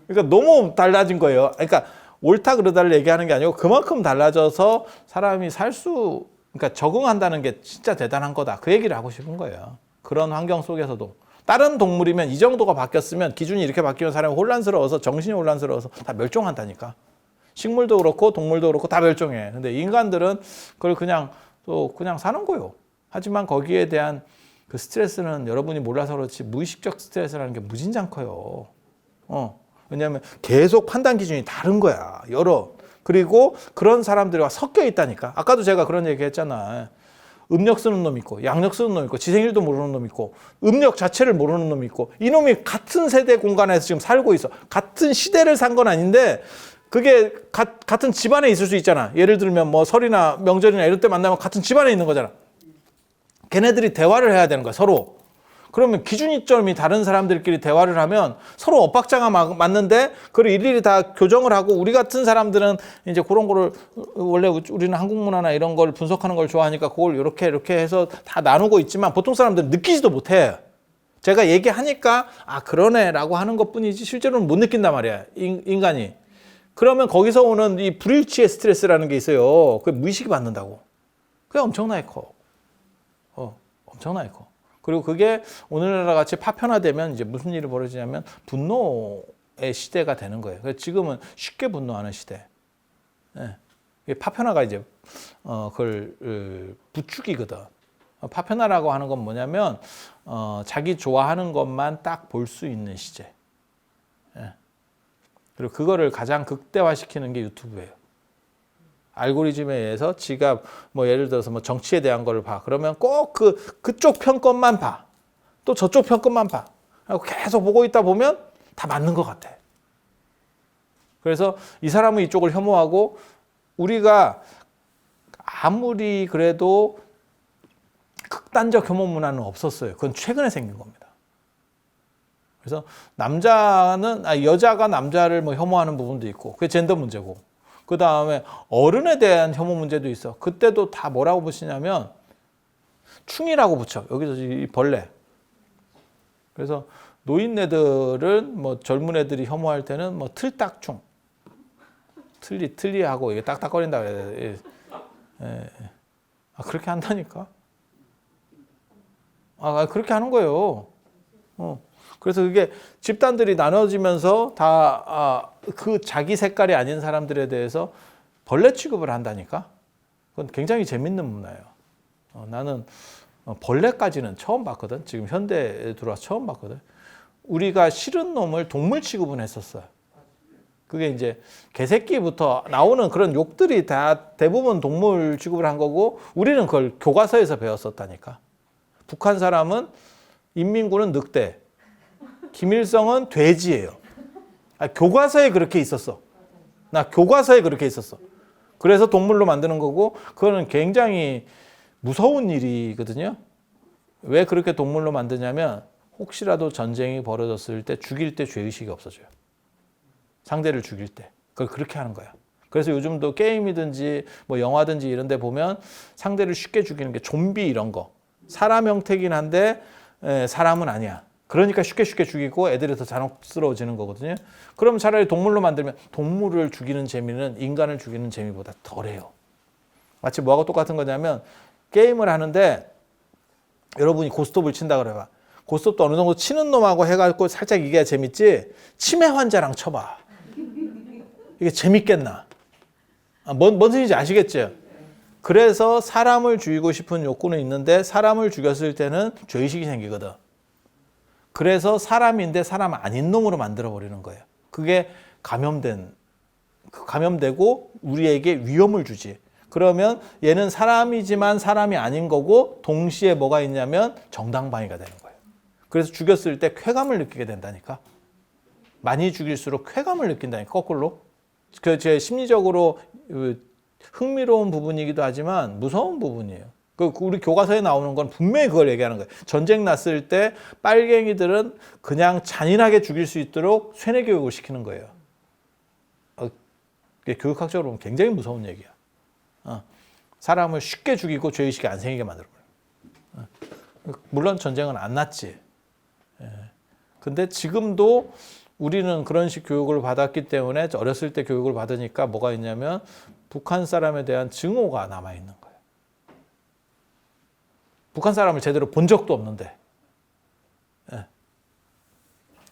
그러니까 너무 달라진 거예요. 그러니까 옳다 그러다를 얘기하는 게 아니고 그만큼 달라져서 사람이 그러니까 적응한다는 게 진짜 대단한 거다. 그 얘기를 하고 싶은 거예요. 그런 환경 속에서도. 다른 동물이면 이 정도가 바뀌었으면 기준이 이렇게 바뀌면 사람이 혼란스러워서 정신이 혼란스러워서 다 멸종한다니까. 식물도 그렇고 동물도 그렇고 다 멸종해. 근데 인간들은 그걸 그냥 사는 거예요. 하지만 거기에 대한 그 스트레스는 여러분이 몰라서 그렇지 무의식적 스트레스라는 게 무진장 커요. 왜냐하면 계속 판단 기준이 다른 거야. 그리고 그런 사람들과 섞여 있다니까. 아까도 제가 그런 얘기 했잖아. 음력 쓰는 놈 있고 양력 쓰는 놈 있고 지생일도 모르는 놈 있고 음력 자체를 모르는 놈 있고 이놈이 같은 세대 공간에서 지금 살고 있어. 같은 시대를 산 건 아닌데 그게 같은 집안에 있을 수 있잖아. 예를 들면 뭐 설이나 명절이나 이럴 때 만나면 같은 집안에 있는 거잖아. 걔네들이 대화를 해야 되는 거야, 서로. 그러면 기준이점이 다른 사람들끼리 대화를 하면 서로 엇박자가 맞는데 그걸 일일이 다 교정을 하고 우리 같은 사람들은 이제 그런 거를 원래 우리는 한국 문화나 이런 걸 분석하는 걸 좋아하니까 그걸 이렇게 해서 다 나누고 있지만 보통 사람들은 느끼지도 못해. 제가 얘기하니까 아 그러네라고 하는 것뿐이지 실제로는 못 느낀단 말이야, 인간이. 그러면 거기서 오는 이 불일치의 스트레스라는 게 있어요. 그게 무의식이 받는다고. 그게 엄청나게 커. 엄청나게 커. 그리고 그게 오늘날 같이 파편화되면 이제 무슨 일이 벌어지냐면 분노의 시대가 되는 거예요. 그래서 지금은 쉽게 분노하는 시대. 예. 파편화가 이제 그걸 부추기거든. 파편화라고 하는 건 뭐냐면 자기 좋아하는 것만 딱 볼 수 있는 시제. 예. 그리고 그거를 가장 극대화시키는 게 유튜브예요. 알고리즘에 의해서 지가 뭐 예를 들어서 뭐 정치에 대한 거를 봐. 그러면 꼭 그쪽 편권만 봐. 또 저쪽 편권만 봐. 그리고 계속 보고 있다 보면 다 맞는 것 같아. 그래서 이 사람은 이쪽을 혐오하고 우리가 아무리 그래도 극단적 혐오 문화는 없었어요. 그건 최근에 생긴 겁니다. 그래서 여자가 남자를 뭐 혐오하는 부분도 있고 그게 젠더 문제고 그 다음에 어른에 대한 혐오 문제도 있어. 그때도 다 뭐라고 붙이냐면 충이라고 붙여. 여기서 이 벌레. 그래서 노인네들은 뭐 젊은 애들이 혐오할 때는 뭐 틀딱충. 틀리하고 이게 딱딱거린다 그래야 돼. 그렇게 한다니까. 그렇게 하는 거예요. 그래서 그게 집단들이 나눠지면서 다 그 자기 색깔이 아닌 사람들에 대해서 벌레 취급을 한다니까. 그건 굉장히 재밌는 문화예요. 나는 벌레까지는 처음 봤거든. 지금 현대에 들어와서 처음 봤거든. 우리가 싫은 놈을 동물 취급은 했었어요. 그게 이제 개새끼부터 나오는 그런 욕들이 다 대부분 동물 취급을 한 거고 우리는 그걸 교과서에서 배웠었다니까. 북한 사람은 인민군은 늑대, 김일성은 돼지예요. 교과서에 그렇게 있었어. 나 교과서에 그렇게 있었어. 그래서 동물로 만드는 거고 그거는 굉장히 무서운 일이거든요. 왜 그렇게 동물로 만드냐면 혹시라도 전쟁이 벌어졌을 때 죽일 때 죄의식이 없어져요. 상대를 죽일 때. 그걸 그렇게 하는 거야. 그래서 요즘도 게임이든지 뭐 영화든지 이런 데 보면 상대를 쉽게 죽이는 게 좀비 이런 거. 사람 형태긴 한데 사람은 아니야. 그러니까 쉽게 죽이고 애들이 더 잔혹스러워지는 거거든요. 그럼 차라리 동물로 만들면 동물을 죽이는 재미는 인간을 죽이는 재미보다 덜해요. 마치 뭐하고 똑같은 거냐면 게임을 하는데 여러분이 고스톱을 친다 그래봐. 고스톱도 어느 정도 치는 놈하고 해갖고 살짝 이겨야 재밌지. 치매 환자랑 쳐봐. 이게 재밌겠나? 뭔 소리인지 아시겠죠? 그래서 사람을 죽이고 싶은 욕구는 있는데 사람을 죽였을 때는 죄의식이 생기거든. 그래서 사람인데 사람 아닌 놈으로 만들어버리는 거예요. 그게 감염되고 우리에게 위험을 주지. 그러면 얘는 사람이지만 사람이 아닌 거고 동시에 뭐가 있냐면 정당방위가 되는 거예요. 그래서 죽였을 때 쾌감을 느끼게 된다니까. 많이 죽일수록 쾌감을 느낀다니까, 거꾸로. 제 심리적으로 흥미로운 부분이기도 하지만 무서운 부분이에요. 우리 교과서에 나오는 건 분명히 그걸 얘기하는 거예요. 전쟁 났을 때 빨갱이들은 그냥 잔인하게 죽일 수 있도록 쇠뇌 교육을 시키는 거예요. 교육학적으로 보면 굉장히 무서운 얘기야. 사람을 쉽게 죽이고 죄의식이 안 생기게 만들어버려요. 물론 전쟁은 안 났지. 근데 지금도 우리는 그런 식 교육을 받았기 때문에 어렸을 때 교육을 받으니까 뭐가 있냐면 북한 사람에 대한 증오가 남아있는 거예요. 북한 사람을 제대로 본 적도 없는데.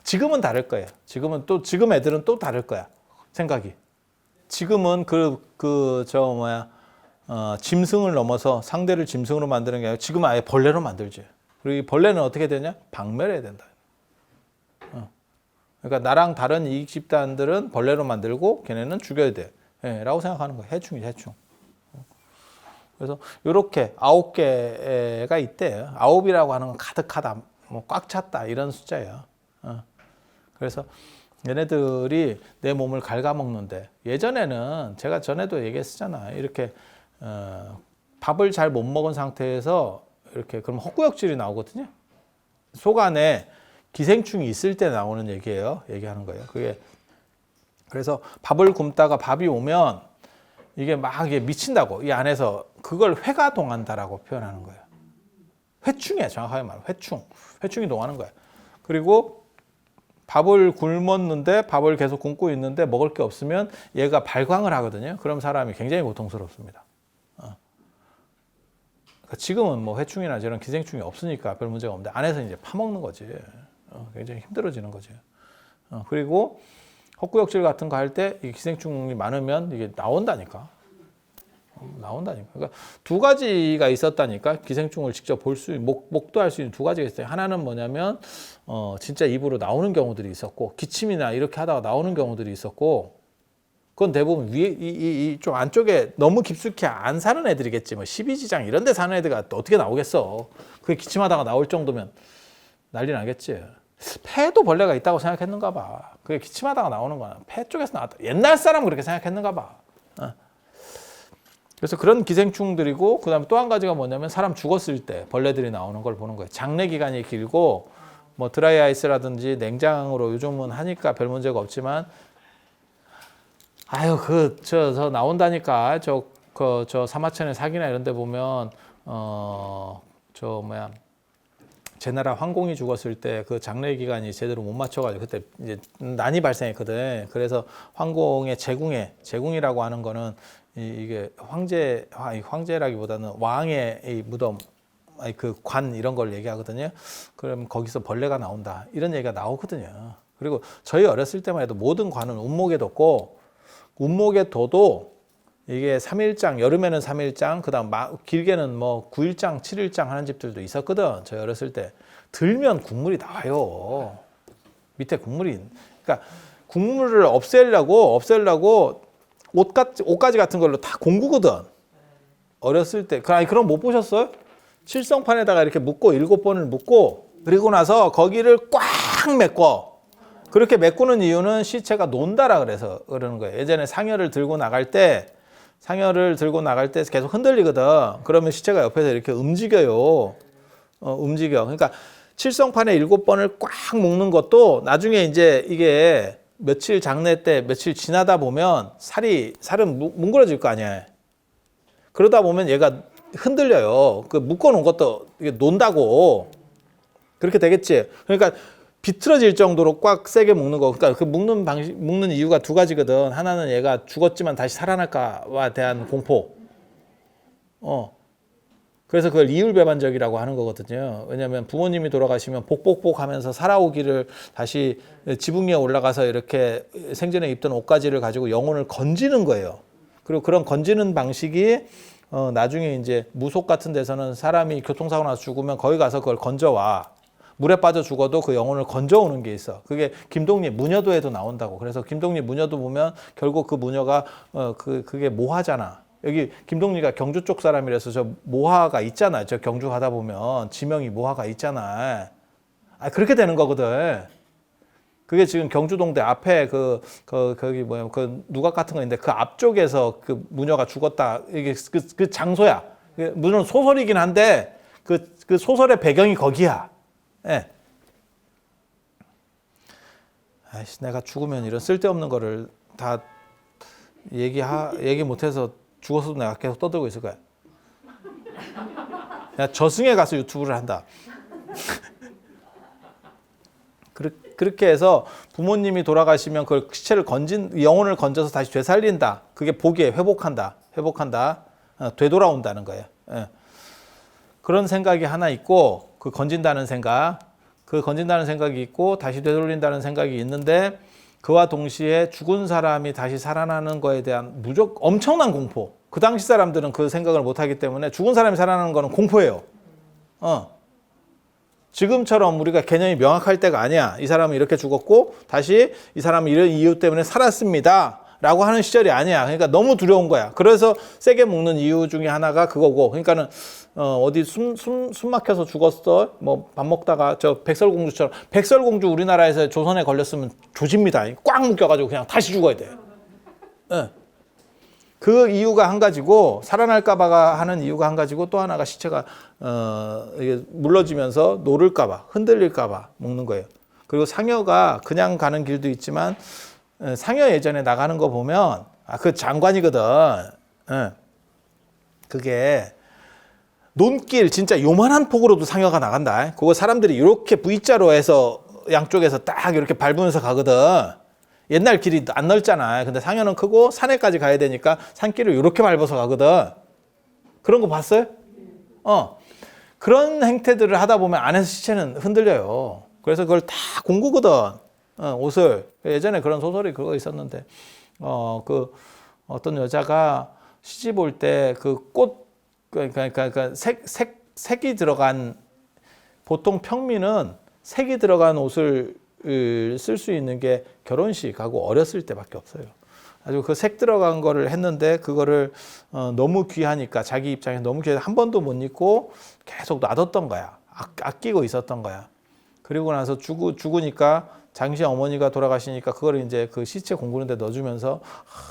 지금은 다를 거예요. 지금 애들은 또 다를 거야. 생각이. 지금은 짐승을 넘어서 상대를 짐승으로 만드는 게 아니라 지금은 아예 벌레로 만들지. 그리고 이 벌레는 어떻게 되냐? 박멸해야 된다. 그러니까 나랑 다른 이익 집단들은 벌레로 만들고 걔네는 죽여야 돼. 라고 생각하는 거예요. 해충이지, 해충. 그래서 이렇게 9개가 있대요. 9이라고 하는 건 가득하다, 뭐 꽉 찼다 이런 숫자예요. 그래서 얘네들이 내 몸을 갉아먹는데 예전에는 제가 전에도 얘기했었잖아요. 이렇게 밥을 잘 못 먹은 상태에서 이렇게 그럼 헛구역질이 나오거든요. 속 안에 기생충이 있을 때 나오는 얘기하는 거예요. 그게 그래서 밥을 굶다가 밥이 오면 이게 막 미친다고 이 안에서 그걸 회가 동한다라고 표현하는 거예요. 회충이야, 정확하게 말하면 회충이 동하는 거야. 그리고 밥을 굶었는데 밥을 계속 굶고 있는데 먹을 게 없으면 얘가 발광을 하거든요. 그럼 사람이 굉장히 고통스럽습니다. 지금은 뭐 회충이나 저런 기생충이 없으니까 별 문제가 없는데 안에서 이제 파먹는 거지. 굉장히 힘들어지는 거지. 그리고 헛구역질 같은 거 할 때 이 기생충이 많으면 이게 나온다니까. 그러니까 두 가지가 있었다니까. 기생충을 직접 볼 수, 목도할 수 있는 두 가지가 있어요. 하나는 뭐냐면 진짜 입으로 나오는 경우들이 있었고, 기침이나 이렇게 하다가 나오는 경우들이 있었고, 그건 대부분 위에 이 좀 안쪽에 너무 깊숙이 안 사는 애들이겠지. 뭐 12지장 이런 데 사는 애들이 어떻게 나오겠어. 그게 기침하다가 나올 정도면 난리 나겠지. 폐도 벌레가 있다고 생각했는가 봐. 그게 기침하다가 나오는 거야. 폐 쪽에서 나왔다. 옛날 사람은 그렇게 생각했는가 봐. 그래서 그런 기생충들이고, 그 다음에 또 한 가지가 뭐냐면 사람 죽었을 때 벌레들이 나오는 걸 보는 거예요. 장례 기간이 길고, 뭐 드라이 아이스라든지 냉장으로 요즘은 하니까 별 문제가 없지만, 아유, 저 나온다니까. 저 사마천의 사기나 이런 데 보면, 제 나라 황공이 죽었을 때 그 장례 기간이 제대로 못 맞춰가지고 그때 이제 난이 발생했거든. 그래서 황공의 제궁이라고 하는 거는 이게 황제라기보다는 왕의 이 무덤, 그 관 이런 걸 얘기하거든요. 그럼 거기서 벌레가 나온다. 이런 얘기가 나오거든요. 그리고 저희 어렸을 때만 해도 모든 관은 운목에 뒀고, 운목에 둬도 이게 3일장, 여름에는 3일장, 그 다음 길게는 뭐 9일장, 7일장 하는 집들도 있었거든. 저희 어렸을 때. 들면 국물이 나와요. 밑에 국물이. 그러니까 국물을 없애려고 옷가지 같은 걸로 다 공구거든. 어렸을 때. 그럼 못 보셨어요? 칠성판에다가 이렇게 묶고 7번을 묶고, 그리고 나서 거기를 꽉 메꿔. 그렇게 메꾸는 이유는 시체가 논다라 그래서 그러는 거예요. 예전에 상여를 들고 나갈 때 계속 흔들리거든. 그러면 시체가 옆에서 이렇게 움직여요. 움직여. 그러니까 칠성판에 7번을 꽉 묶는 것도 나중에 이제 이게 며칠 장례 때 며칠 지나다 보면 살은 뭉그러질 거 아니야. 그러다 보면 얘가 흔들려요. 그 묶어놓은 것도 이게 논다고. 그렇게 되겠지. 그러니까 비틀어질 정도로 꽉 세게 묶는 거. 그러니까 그 묶는 이유가 두 가지거든. 하나는 얘가 죽었지만 다시 살아날까와 대한 공포. 그래서 그걸 이율배반적이라고 하는 거거든요. 왜냐하면 부모님이 돌아가시면 복복복 하면서 살아오기를 다시 지붕 위에 올라가서 이렇게 생전에 입던 옷가지를 가지고 영혼을 건지는 거예요. 그리고 그런 건지는 방식이 나중에 이제 무속 같은 데서는 사람이 교통사고 나서 죽으면 거기 가서 그걸 건져와. 물에 빠져 죽어도 그 영혼을 건져오는 게 있어. 그게 김동리 무녀도에도 나온다고. 그래서 김동리 무녀도 보면 결국 그 무녀가 그게 모화잖아. 여기 김동리가 경주 쪽 사람이라서 저 모화가 있잖아. 저 경주 가다 보면 지명이 모화가 있잖아. 그렇게 되는 거거든. 그게 지금 경주동대 앞에 거기 그 누각 같은 거 있는데 그 앞쪽에서 그 무녀가 죽었다. 이게 그 장소야. 물론 소설이긴 한데 그 소설의 배경이 거기야. 예. 아이씨, 내가 죽으면 이런 쓸데없는 거를 다 얘기 못해서 죽었어도 내가 계속 떠들고 있을 거야. 야, 저승에 가서 유튜브를 한다. 그렇게 해서 부모님이 돌아가시면 그 시체를 영혼을 건져서 다시 되살린다. 그게 복이에요. 회복한다. 되돌아온다는 거예요. 예. 그런 생각이 하나 있고, 그 건진다는 생각이 있고, 다시 되돌린다는 생각이 있는데, 그와 동시에 죽은 사람이 다시 살아나는 거에 대한 엄청난 공포. 그 당시 사람들은 그 생각을 못 하기 때문에 죽은 사람이 살아나는 거는 공포예요. 지금처럼 우리가 개념이 명확할 때가 아니야. 이 사람은 이렇게 죽었고, 다시 이 사람은 이런 이유 때문에 살았습니다. 라고 하는 시절이 아니야. 그러니까 너무 두려운 거야. 그래서 세게 묶는 이유 중에 하나가 그거고. 그러니까는 어디 숨 막혀서 죽었어. 뭐 밥 먹다가 저 백설공주처럼. 백설공주 우리나라에서 조선에 걸렸으면 조집니다. 꽉 묶여가지고 그냥 다시 죽어야 돼. 네. 그 이유가 한 가지고, 살아날까봐 하는 이유가 한 가지고, 또 하나가 시체가 이게 물러지면서 노를까봐, 흔들릴까봐 먹는 거예요. 그리고 상여가 그냥 가는 길도 있지만, 상여 예전에 나가는 거 보면 그 장관이거든. 그게 논길 진짜 요만한 폭으로도 상여가 나간다. 그거 사람들이 이렇게 V자로 해서 양쪽에서 딱 이렇게 밟으면서 가거든. 옛날 길이 안 넓잖아. 근데 상여는 크고 산에까지 가야 되니까 산길을 이렇게 밟아서 가거든. 그런 거 봤어요? 그런 행태들을 하다 보면 안에서 시체는 흔들려요. 그래서 그걸 다 공구거든. 옷을. 예전에 그런 소설이 그거 있었는데, 그 어떤 여자가 시집 올 때 그 꽃, 그러니까 색이 들어간, 보통 평민은 색이 들어간 옷을 쓸 수 있는 게 결혼식하고 어렸을 때밖에 없어요. 아주 그 색 들어간 거를 했는데 그거를 너무 귀하니까 자기 입장에서 너무 귀해서 한 번도 못 입고 계속 놔뒀던 거야. 아끼고 있었던 거야. 그리고 나서 죽으니까 장시 어머니가 돌아가시니까 그걸 이제 그 시체 공구는 데 넣어주면서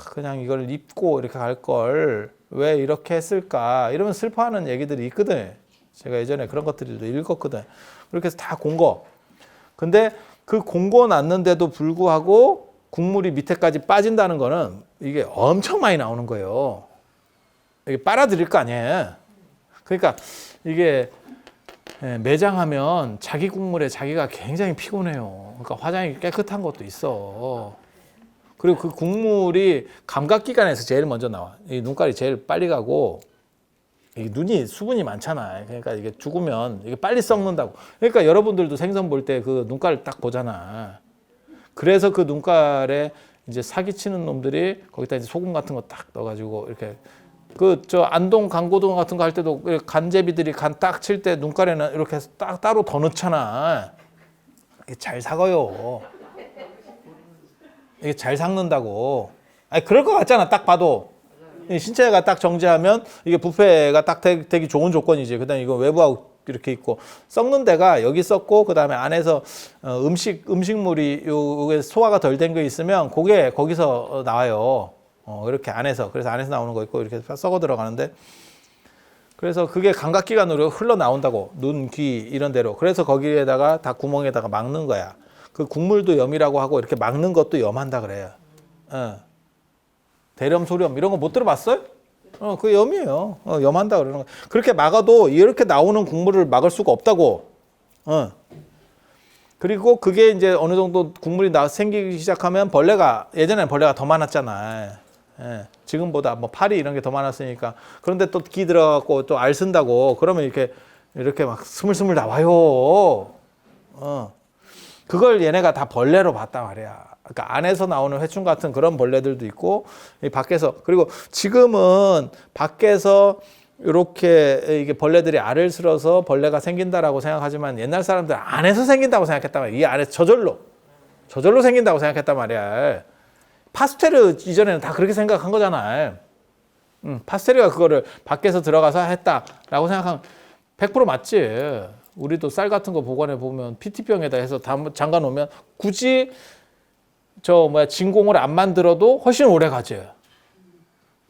그냥 이걸 입고 이렇게 갈 걸 왜 이렇게 했을까 이러면 슬퍼하는 얘기들이 있거든. 제가 예전에 그런 것들도 읽었거든. 그렇게 해서 다 공거. 근데 그 공고 놨는데도 불구하고 국물이 밑에까지 빠진다는 거는 이게 엄청 많이 나오는 거예요. 이게 빨아들일 거 아니에요. 그러니까 이게 매장하면 자기 국물에 자기가 굉장히 피곤해요. 그러니까 화장이 깨끗한 것도 있어. 그리고 그 국물이 감각기관에서 제일 먼저 나와. 이 눈깔이 제일 빨리 가고 이 눈이 수분이 많잖아. 그러니까 이게 죽으면 이게 빨리 썩는다고. 그러니까 여러분들도 생선 볼 때 그 눈깔을 딱 보잖아. 그래서 그 눈깔에 이제 사기치는 놈들이 거기다 이제 소금 같은 거 딱 넣어가지고 이렇게 저 안동 강고동 같은 거 할 때도 간제비들이 간 딱 칠 때 눈깔에는 이렇게 딱 따로 더 넣잖아. 이게 잘 사거요. 이게 잘 삭는다고. 아니 그럴 것 같잖아. 딱 봐도. 신체가 딱 정지하면 이게 부패가 딱 되기 좋은 조건이지. 그다음에 이거 외부하고 이렇게 있고 썩는 데가 여기 썩고 그다음에 안에서 음식물이 요게 소화가 덜 된 거 있으면 그게 거기서 나와요. 이렇게 안에서. 그래서 안에서 나오는 거 있고 이렇게 썩어 들어가는데 그래서 그게 감각기관으로 흘러 나온다고. 눈, 귀 이런 데로. 그래서 거기에다가 다 구멍에다가 막는 거야. 그 국물도 염이라고 하고 이렇게 막는 것도 염한다 그래요. 대렴, 소렴 이런 거 못 들어봤어요? 그 염이에요. 염한다 그러는 거. 그렇게 막아도 이렇게 나오는 국물을 막을 수가 없다고. 그리고 그게 이제 어느 정도 국물이 생기기 시작하면 예전에는 벌레가 더 많았잖아. 지금보다 뭐 파리 이런 게 더 많았으니까. 그런데 또 기 들어가고 또 알 쓴다고. 그러면 이렇게 막 스물스물 나와요. 그걸 얘네가 다 벌레로 봤단 말이야. 그러니까 안에서 나오는 회충 같은 그런 벌레들도 있고 밖에서 그리고 지금은 밖에서 이렇게 이게 벌레들이 알을 쓸어서 벌레가 생긴다라고 생각하지만 옛날 사람들 안에서 생긴다고 생각했단 말이야. 이 안에서 저절로 생긴다고 생각했단 말이야. 파스텔르 이전에는 다 그렇게 생각한 거잖아. 파스텔르가 그거를 밖에서 들어가서 했다라고 생각하면 100% 맞지. 우리도 쌀 같은 거 보관해 보면 PT병에다 해서 잠가 놓으면 굳이 진공을 안 만들어도 훨씬 오래 가지.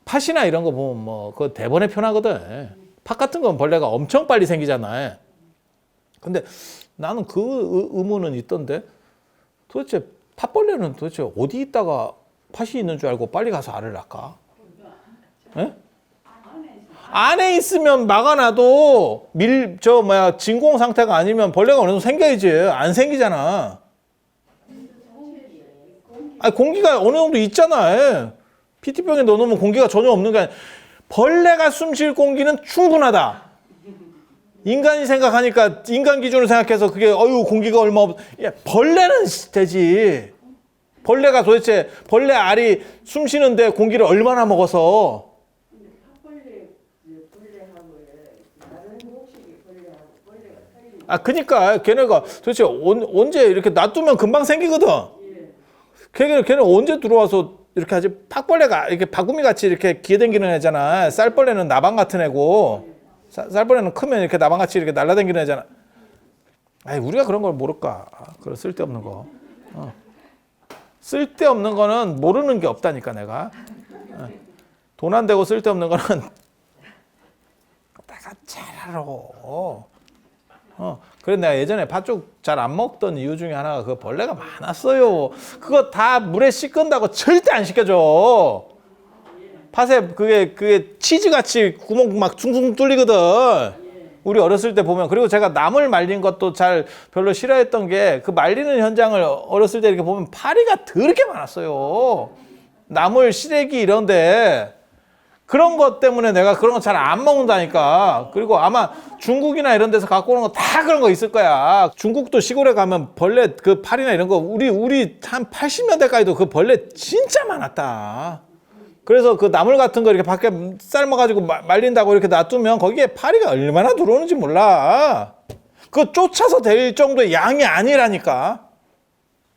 팥이나 이런 거 보면 그거 대번에 편하거든. 팥 같은 건 벌레가 엄청 빨리 생기잖아. 근데 나는 그 의문은 있던데 도대체 팥벌레는 도대체 어디 있다가 팥이 있는 줄 알고 빨리 가서 알을 낳까? 예? 안에 있으면 막아놔도 진공 상태가 아니면 벌레가 어느 정도 생겨야지. 안 생기잖아. 아니, 공기가 어느 정도 있잖아. PT병에 넣어놓으면 공기가 전혀 없는 게 아니야. 벌레가 숨 쉴 공기는 충분하다. 인간이 생각하니까 인간 기준으로 생각해서 그게 공기가 얼마 벌레는 되지. 벌레가 도대체 벌레 알이 숨 쉬는데 공기를 얼마나 먹어서. 그니까 걔네가 도대체 언제 이렇게 놔두면 금방 생기거든. 걔네 언제 들어와서 이렇게 하지? 팥벌레가 이렇게 바구미 같이 이렇게 기어다니는 애잖아. 쌀벌레는 나방 같은 애고, 쌀벌레는 크면 이렇게 나방 같이 이렇게 날아다니는 애잖아. 우리가 그런 걸 모를까? 그런 쓸데없는 거. 쓸데없는 거는 모르는 게 없다니까 내가. 돈 안 되고 쓸데없는 거는 내가 잘 알아. 그래서 내가 예전에 팥죽 잘 안 먹던 이유 중에 하나가 그 벌레가 많았어요. 그거 다 물에 씻긴다고 절대 안 씻겨줘. 팥에 그게 치즈같이 구멍 막 퉁퉁 뚫리거든. 우리 어렸을 때 보면. 그리고 제가 나물 말린 것도 잘 별로 싫어했던 게 그 말리는 현장을 어렸을 때 이렇게 보면 파리가 더럽게 많았어요. 나물, 시래기 이런데 그런 것 때문에 내가 그런 거 잘 안 먹는다니까. 그리고 아마 중국이나 이런 데서 갖고 오는 거 다 그런 거 있을 거야. 중국도 시골에 가면 벌레 그 팔이나 이런 거 우리 한 80년대까지도 그 벌레 진짜 많았다. 그래서 그 나물 같은 거 이렇게 밖에 삶아가지고 말린다고 이렇게 놔두면 거기에 파리가 얼마나 들어오는지 몰라. 그거 쫓아서 될 정도의 양이 아니라니까.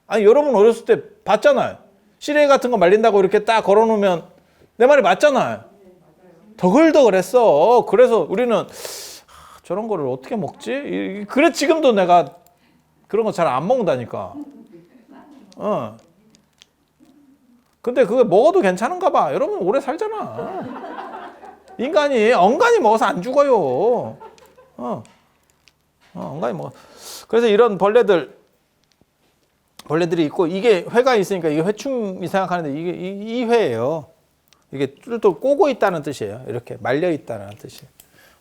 아니, 여러분 어렸을 때 봤잖아요. 시래기 같은 거 말린다고 이렇게 딱 걸어놓으면 내 말이 맞잖아요. 더글더글했어. 그래서 우리는 저런 거를 어떻게 먹지? 그래 지금도 내가 그런 거 잘 안 먹는다니까. 근데 그거 먹어도 괜찮은가 봐. 여러분 오래 살잖아. 인간이 엉간히 먹어서 안 죽어요. 엉간히 먹어. 그래서 이런 벌레들이 있고, 이게 회가 있으니까 이게 회충이 생각하는데 이게 이 회예요. 이게 또 꼬고 있다는 뜻이에요. 이렇게 말려 있다는 뜻이에요.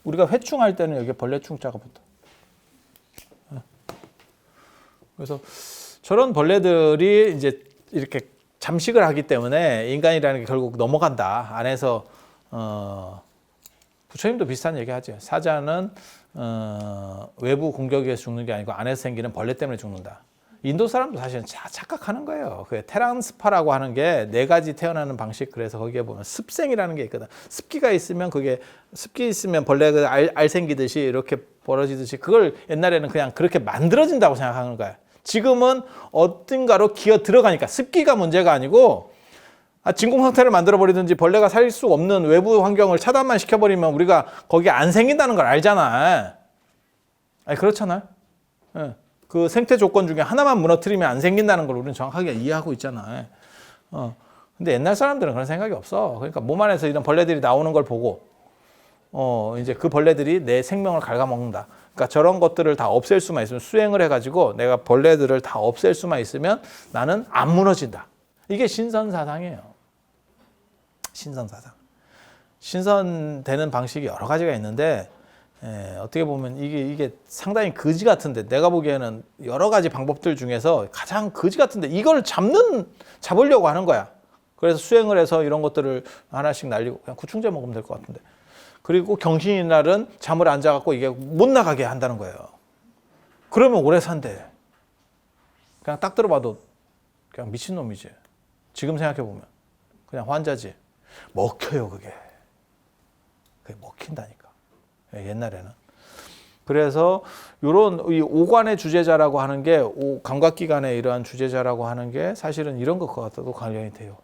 우리가 회충할 때는 여기 벌레충자가 붙어. 그래서 저런 벌레들이 이제 이렇게 잠식을 하기 때문에 인간이라는 게 결국 넘어간다. 안에서 부처님도 비슷한 얘기하죠. 사자는 외부 공격에 의해서 죽는 게 아니고 안에서 생기는 벌레 때문에 죽는다. 인도 사람도 사실은 착각하는 거예요. 그 테란스파라고 하는 게 4가지 태어나는 방식. 그래서 거기에 보면 습생이라는 게 있거든. 습기가 있으면 습기 있으면 벌레가 알 생기듯이 이렇게 벌어지듯이 그걸 옛날에는 그냥 그렇게 만들어진다고 생각하는 거야. 지금은 어딘가로 기어 들어가니까 습기가 문제가 아니고 진공 상태를 만들어 버리든지 벌레가 살 수 없는 외부 환경을 차단만 시켜버리면 우리가 거기에 안 생긴다는 걸 알잖아. 아니 그렇잖아요. 네. 그 생태 조건 중에 하나만 무너뜨리면 안 생긴다는 걸 우리는 정확하게 이해하고 있잖아. 근데 옛날 사람들은 그런 생각이 없어. 그러니까 몸 안에서 이런 벌레들이 나오는 걸 보고, 이제 그 벌레들이 내 생명을 갉아먹는다. 그러니까 저런 것들을 다 없앨 수만 있으면 수행을 해가지고 내가 벌레들을 다 없앨 수만 있으면 나는 안 무너진다. 이게 신선사상이에요. 신선사상. 신선되는 방식이 여러 가지가 있는데, 어떻게 보면 이게 상당히 거지 같은데, 내가 보기에는 여러 가지 방법들 중에서 가장 거지 같은데 이걸 잡으려고 하는 거야. 그래서 수행을 해서 이런 것들을 하나씩 날리고 그냥 구충제 먹으면 될 것 같은데. 그리고 경신이 날은 잠을 안 자갖고 이게 못 나가게 한다는 거예요. 그러면 오래 산대. 그냥 딱 들어봐도 그냥 미친놈이지. 지금 생각해보면 그냥 환자지. 먹혀요 그게 먹힌다니까. 옛날에는. 그래서 이런 이 오관의 주제자라고 하는 게 감각기관의 이러한 주제자라고 하는 게 사실은 이런 것과도 관련이 돼요.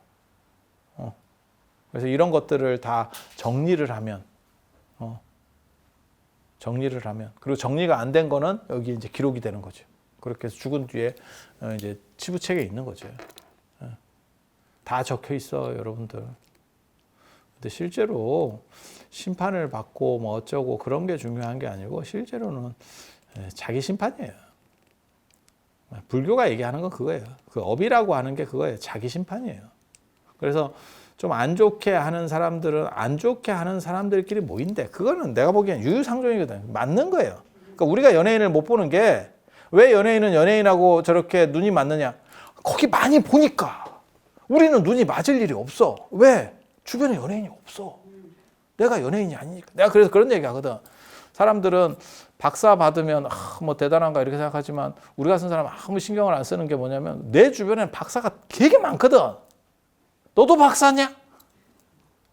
그래서 이런 것들을 다 정리를 하면 그리고 정리가 안 된 거는 여기 이제 기록이 되는 거죠. 그렇게 해서 죽은 뒤에 이제 치부책에 있는 거죠. 다 적혀 있어 여러분들. 근데 실제로 심판을 받고 뭐 어쩌고 그런 게 중요한 게 아니고 실제로는 자기 심판이에요. 불교가 얘기하는 건 그거예요. 그 업이라고 하는 게 그거예요. 자기 심판이에요. 그래서 좀 안 좋게 하는 사람들은 안 좋게 하는 사람들끼리 모인대. 그거는 내가 보기엔 유유상종이거든. 맞는 거예요. 그러니까 우리가 연예인을 못 보는 게 왜 연예인은 연예인하고 저렇게 눈이 맞느냐? 거기 많이 보니까. 우리는 눈이 맞을 일이 없어. 왜? 주변에 연예인이 없어. 내가 연예인이 아니니까. 내가 그래서 그런 얘기 하거든. 사람들은 박사 받으면 뭐 대단한가 이렇게 생각하지만 우리 같은 사람은 아무 신경을 안 쓰는 게 뭐냐면 내 주변엔 박사가 되게 많거든. 너도 박사냐?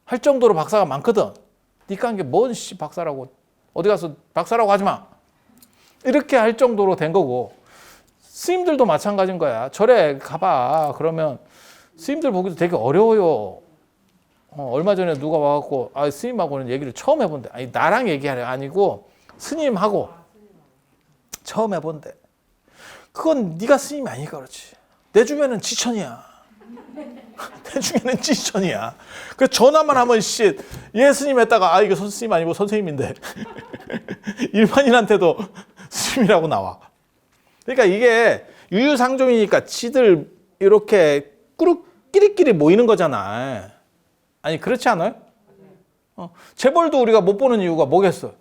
할 정도로 박사가 많거든. 니까 한 게 뭔 박사라고 어디 가서 박사라고 하지 마. 이렇게 할 정도로 된 거고 스님들도 마찬가지인 거야. 절에 가봐. 그러면 스님들 보기도 되게 어려워요. 얼마 전에 누가 와갖고 스님하고는 얘기를 처음 해본대. 아니 나랑 얘기하려 아니고 스님하고 처음 해본대. 그건 네가 스님이 아니니까 그렇지. 내 주변은 지천이야. 내 주변은 지천이야. 그래서 전화만 하면 얘 스님 했다가 이거 스님 아니고 선생님인데 일반인한테도 스님이라고 나와. 그러니까 이게 유유상종이니까 지들 이렇게 끼리끼리 모이는 거잖아. 아니 그렇지 않아요? 재벌도 우리가 못 보는 이유가 뭐겠어?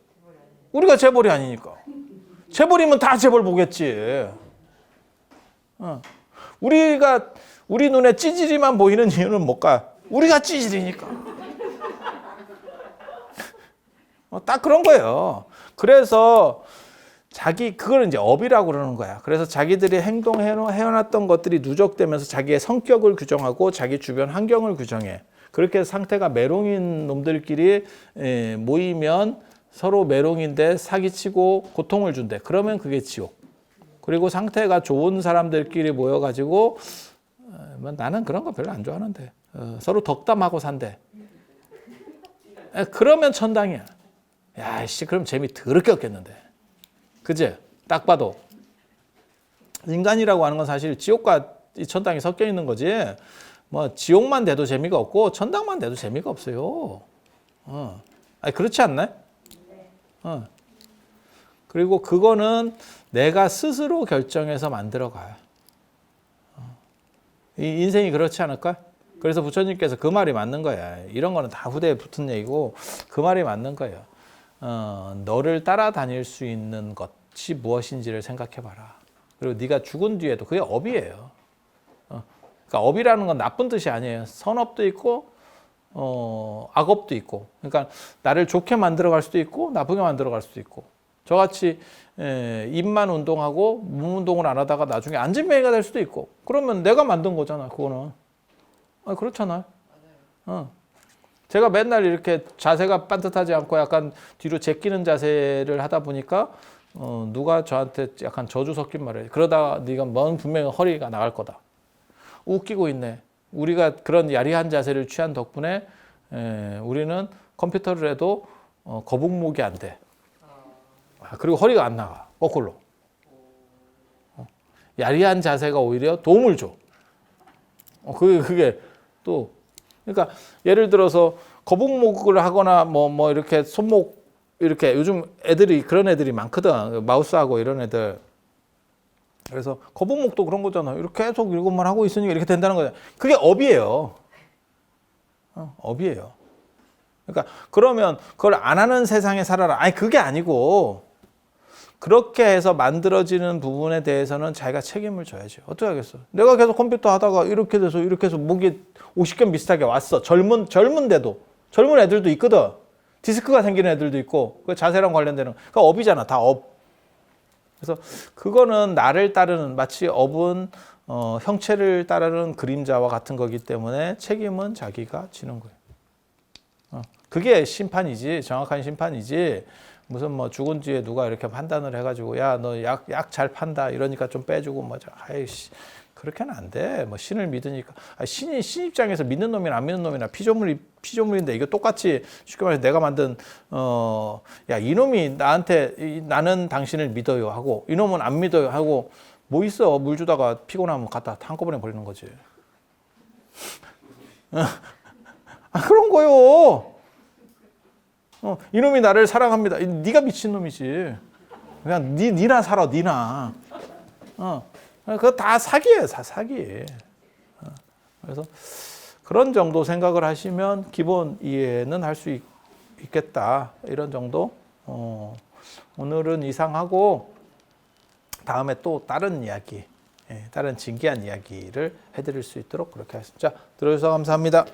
우리가 재벌이 아니니까. 재벌이면 다 재벌 보겠지. 우리 눈에 찌질이만 보이는 이유는 뭘까? 우리가 찌질이니까. 딱 그런 거예요. 그래서 그걸 이제 업이라고 그러는 거야. 그래서 자기들이 해왔던 것들이 누적되면서 자기의 성격을 규정하고 자기 주변 환경을 규정해. 그렇게 해서 상태가 메롱인 놈들끼리 모이면 서로 메롱인데 사기치고 고통을 준대. 그러면 그게 지옥. 그리고 상태가 좋은 사람들끼리 모여가지고 나는 그런 거 별로 안 좋아하는데 서로 덕담하고 산대. 그러면 천당이야. 야, 씨, 그럼 재미 더럽게 없겠는데. 그지? 딱 봐도. 인간이라고 하는 건 사실 지옥과 이 천당이 섞여 있는 거지. 뭐, 지옥만 돼도 재미가 없고, 천당만 돼도 재미가 없어요. 아니, 그렇지 않나요? 그리고 그거는 내가 스스로 결정해서 만들어가요. 이 인생이 그렇지 않을까? 그래서 부처님께서 그 말이 맞는 거야. 이런 거는 다 후대에 붙은 얘기고, 그 말이 맞는 거예요. 너를 따라다닐 수 있는 것이 무엇인지를 생각해봐라. 그리고 네가 죽은 뒤에도 그게 업이에요. 그러니까 업이라는 건 나쁜 뜻이 아니에요. 선업도 있고 악업도 있고. 그러니까 나를 좋게 만들어갈 수도 있고 나쁘게 만들어갈 수도 있고. 저같이 입만 운동하고 몸 운동을 안 하다가 나중에 안진뱅이가 될 수도 있고. 그러면 내가 만든 거잖아. 그거는. 그렇잖아요. 제가 맨날 이렇게 자세가 반듯하지 않고 약간 뒤로 제끼는 자세를 하다 보니까 누가 저한테 약간 저주 섞인 말을 해. 그러다가 네가 분명히 허리가 나갈 거다. 웃기고 있네. 우리가 그런 야리한 자세를 취한 덕분에 우리는 컴퓨터를 해도 거북목이 안 돼. 그리고 허리가 안 나가. 거꾸로. 야리한 자세가 오히려 도움을 줘. 그게 또 그러니까 예를 들어서 거북목을 하거나 뭐 이렇게 손목 이렇게 요즘 애들이 그런 애들이 많거든. 마우스하고 이런 애들. 그래서 거북목도 그런 거잖아. 이렇게 계속 이것만 하고 있으니까 이렇게 된다는 거야. 그게 업이에요. 업이에요. 그러니까 그러면 그걸 안 하는 세상에 살아라. 아니 그게 아니고 그렇게 해서 만들어지는 부분에 대해서는 자기가 책임을 져야죠. 어떻게 하겠어? 내가 계속 컴퓨터 하다가 이렇게 해서 목이 50견 비슷하게 왔어. 젊은데도. 젊은 애들도 있거든. 디스크가 생기는 애들도 있고. 그 자세랑 관련되는. 그러니까 업이잖아. 다 업. 그래서 그거는 나를 따르는, 마치 업은 형체를 따르는 그림자와 같은 거기 때문에 책임은 자기가 지는 거예요. 그게 심판이지. 정확한 심판이지. 무슨 뭐 죽은 뒤에 누가 이렇게 판단을 해가지고 야 너 약 잘 판다 이러니까 좀 빼주고 뭐 아이씨 그렇게는 안 돼. 뭐 신을 믿으니까 신 입장에서 믿는 놈이나 안 믿는 놈이나 피조물인데 이거 똑같이 쉽게 말해서 내가 만든 야 이놈이 나한테 나는 당신을 믿어요 하고 이놈은 안 믿어요 하고 뭐 있어. 물 주다가 피곤하면 갖다 한꺼번에 버리는 거지. 그런 거요. 이놈이 나를 사랑합니다. 네가 미친놈이지. 그냥 니나 살아, 니나. 그거 다 사기예요, 다 사기. 그래서 그런 정도 생각을 하시면 기본 이해는 할 수 있겠다. 이런 정도. 오늘은 이상하고 다음에 또 다른 이야기, 다른 진기한 이야기를 해드릴 수 있도록 그렇게 하겠습니다. 자, 들어주셔서 감사합니다.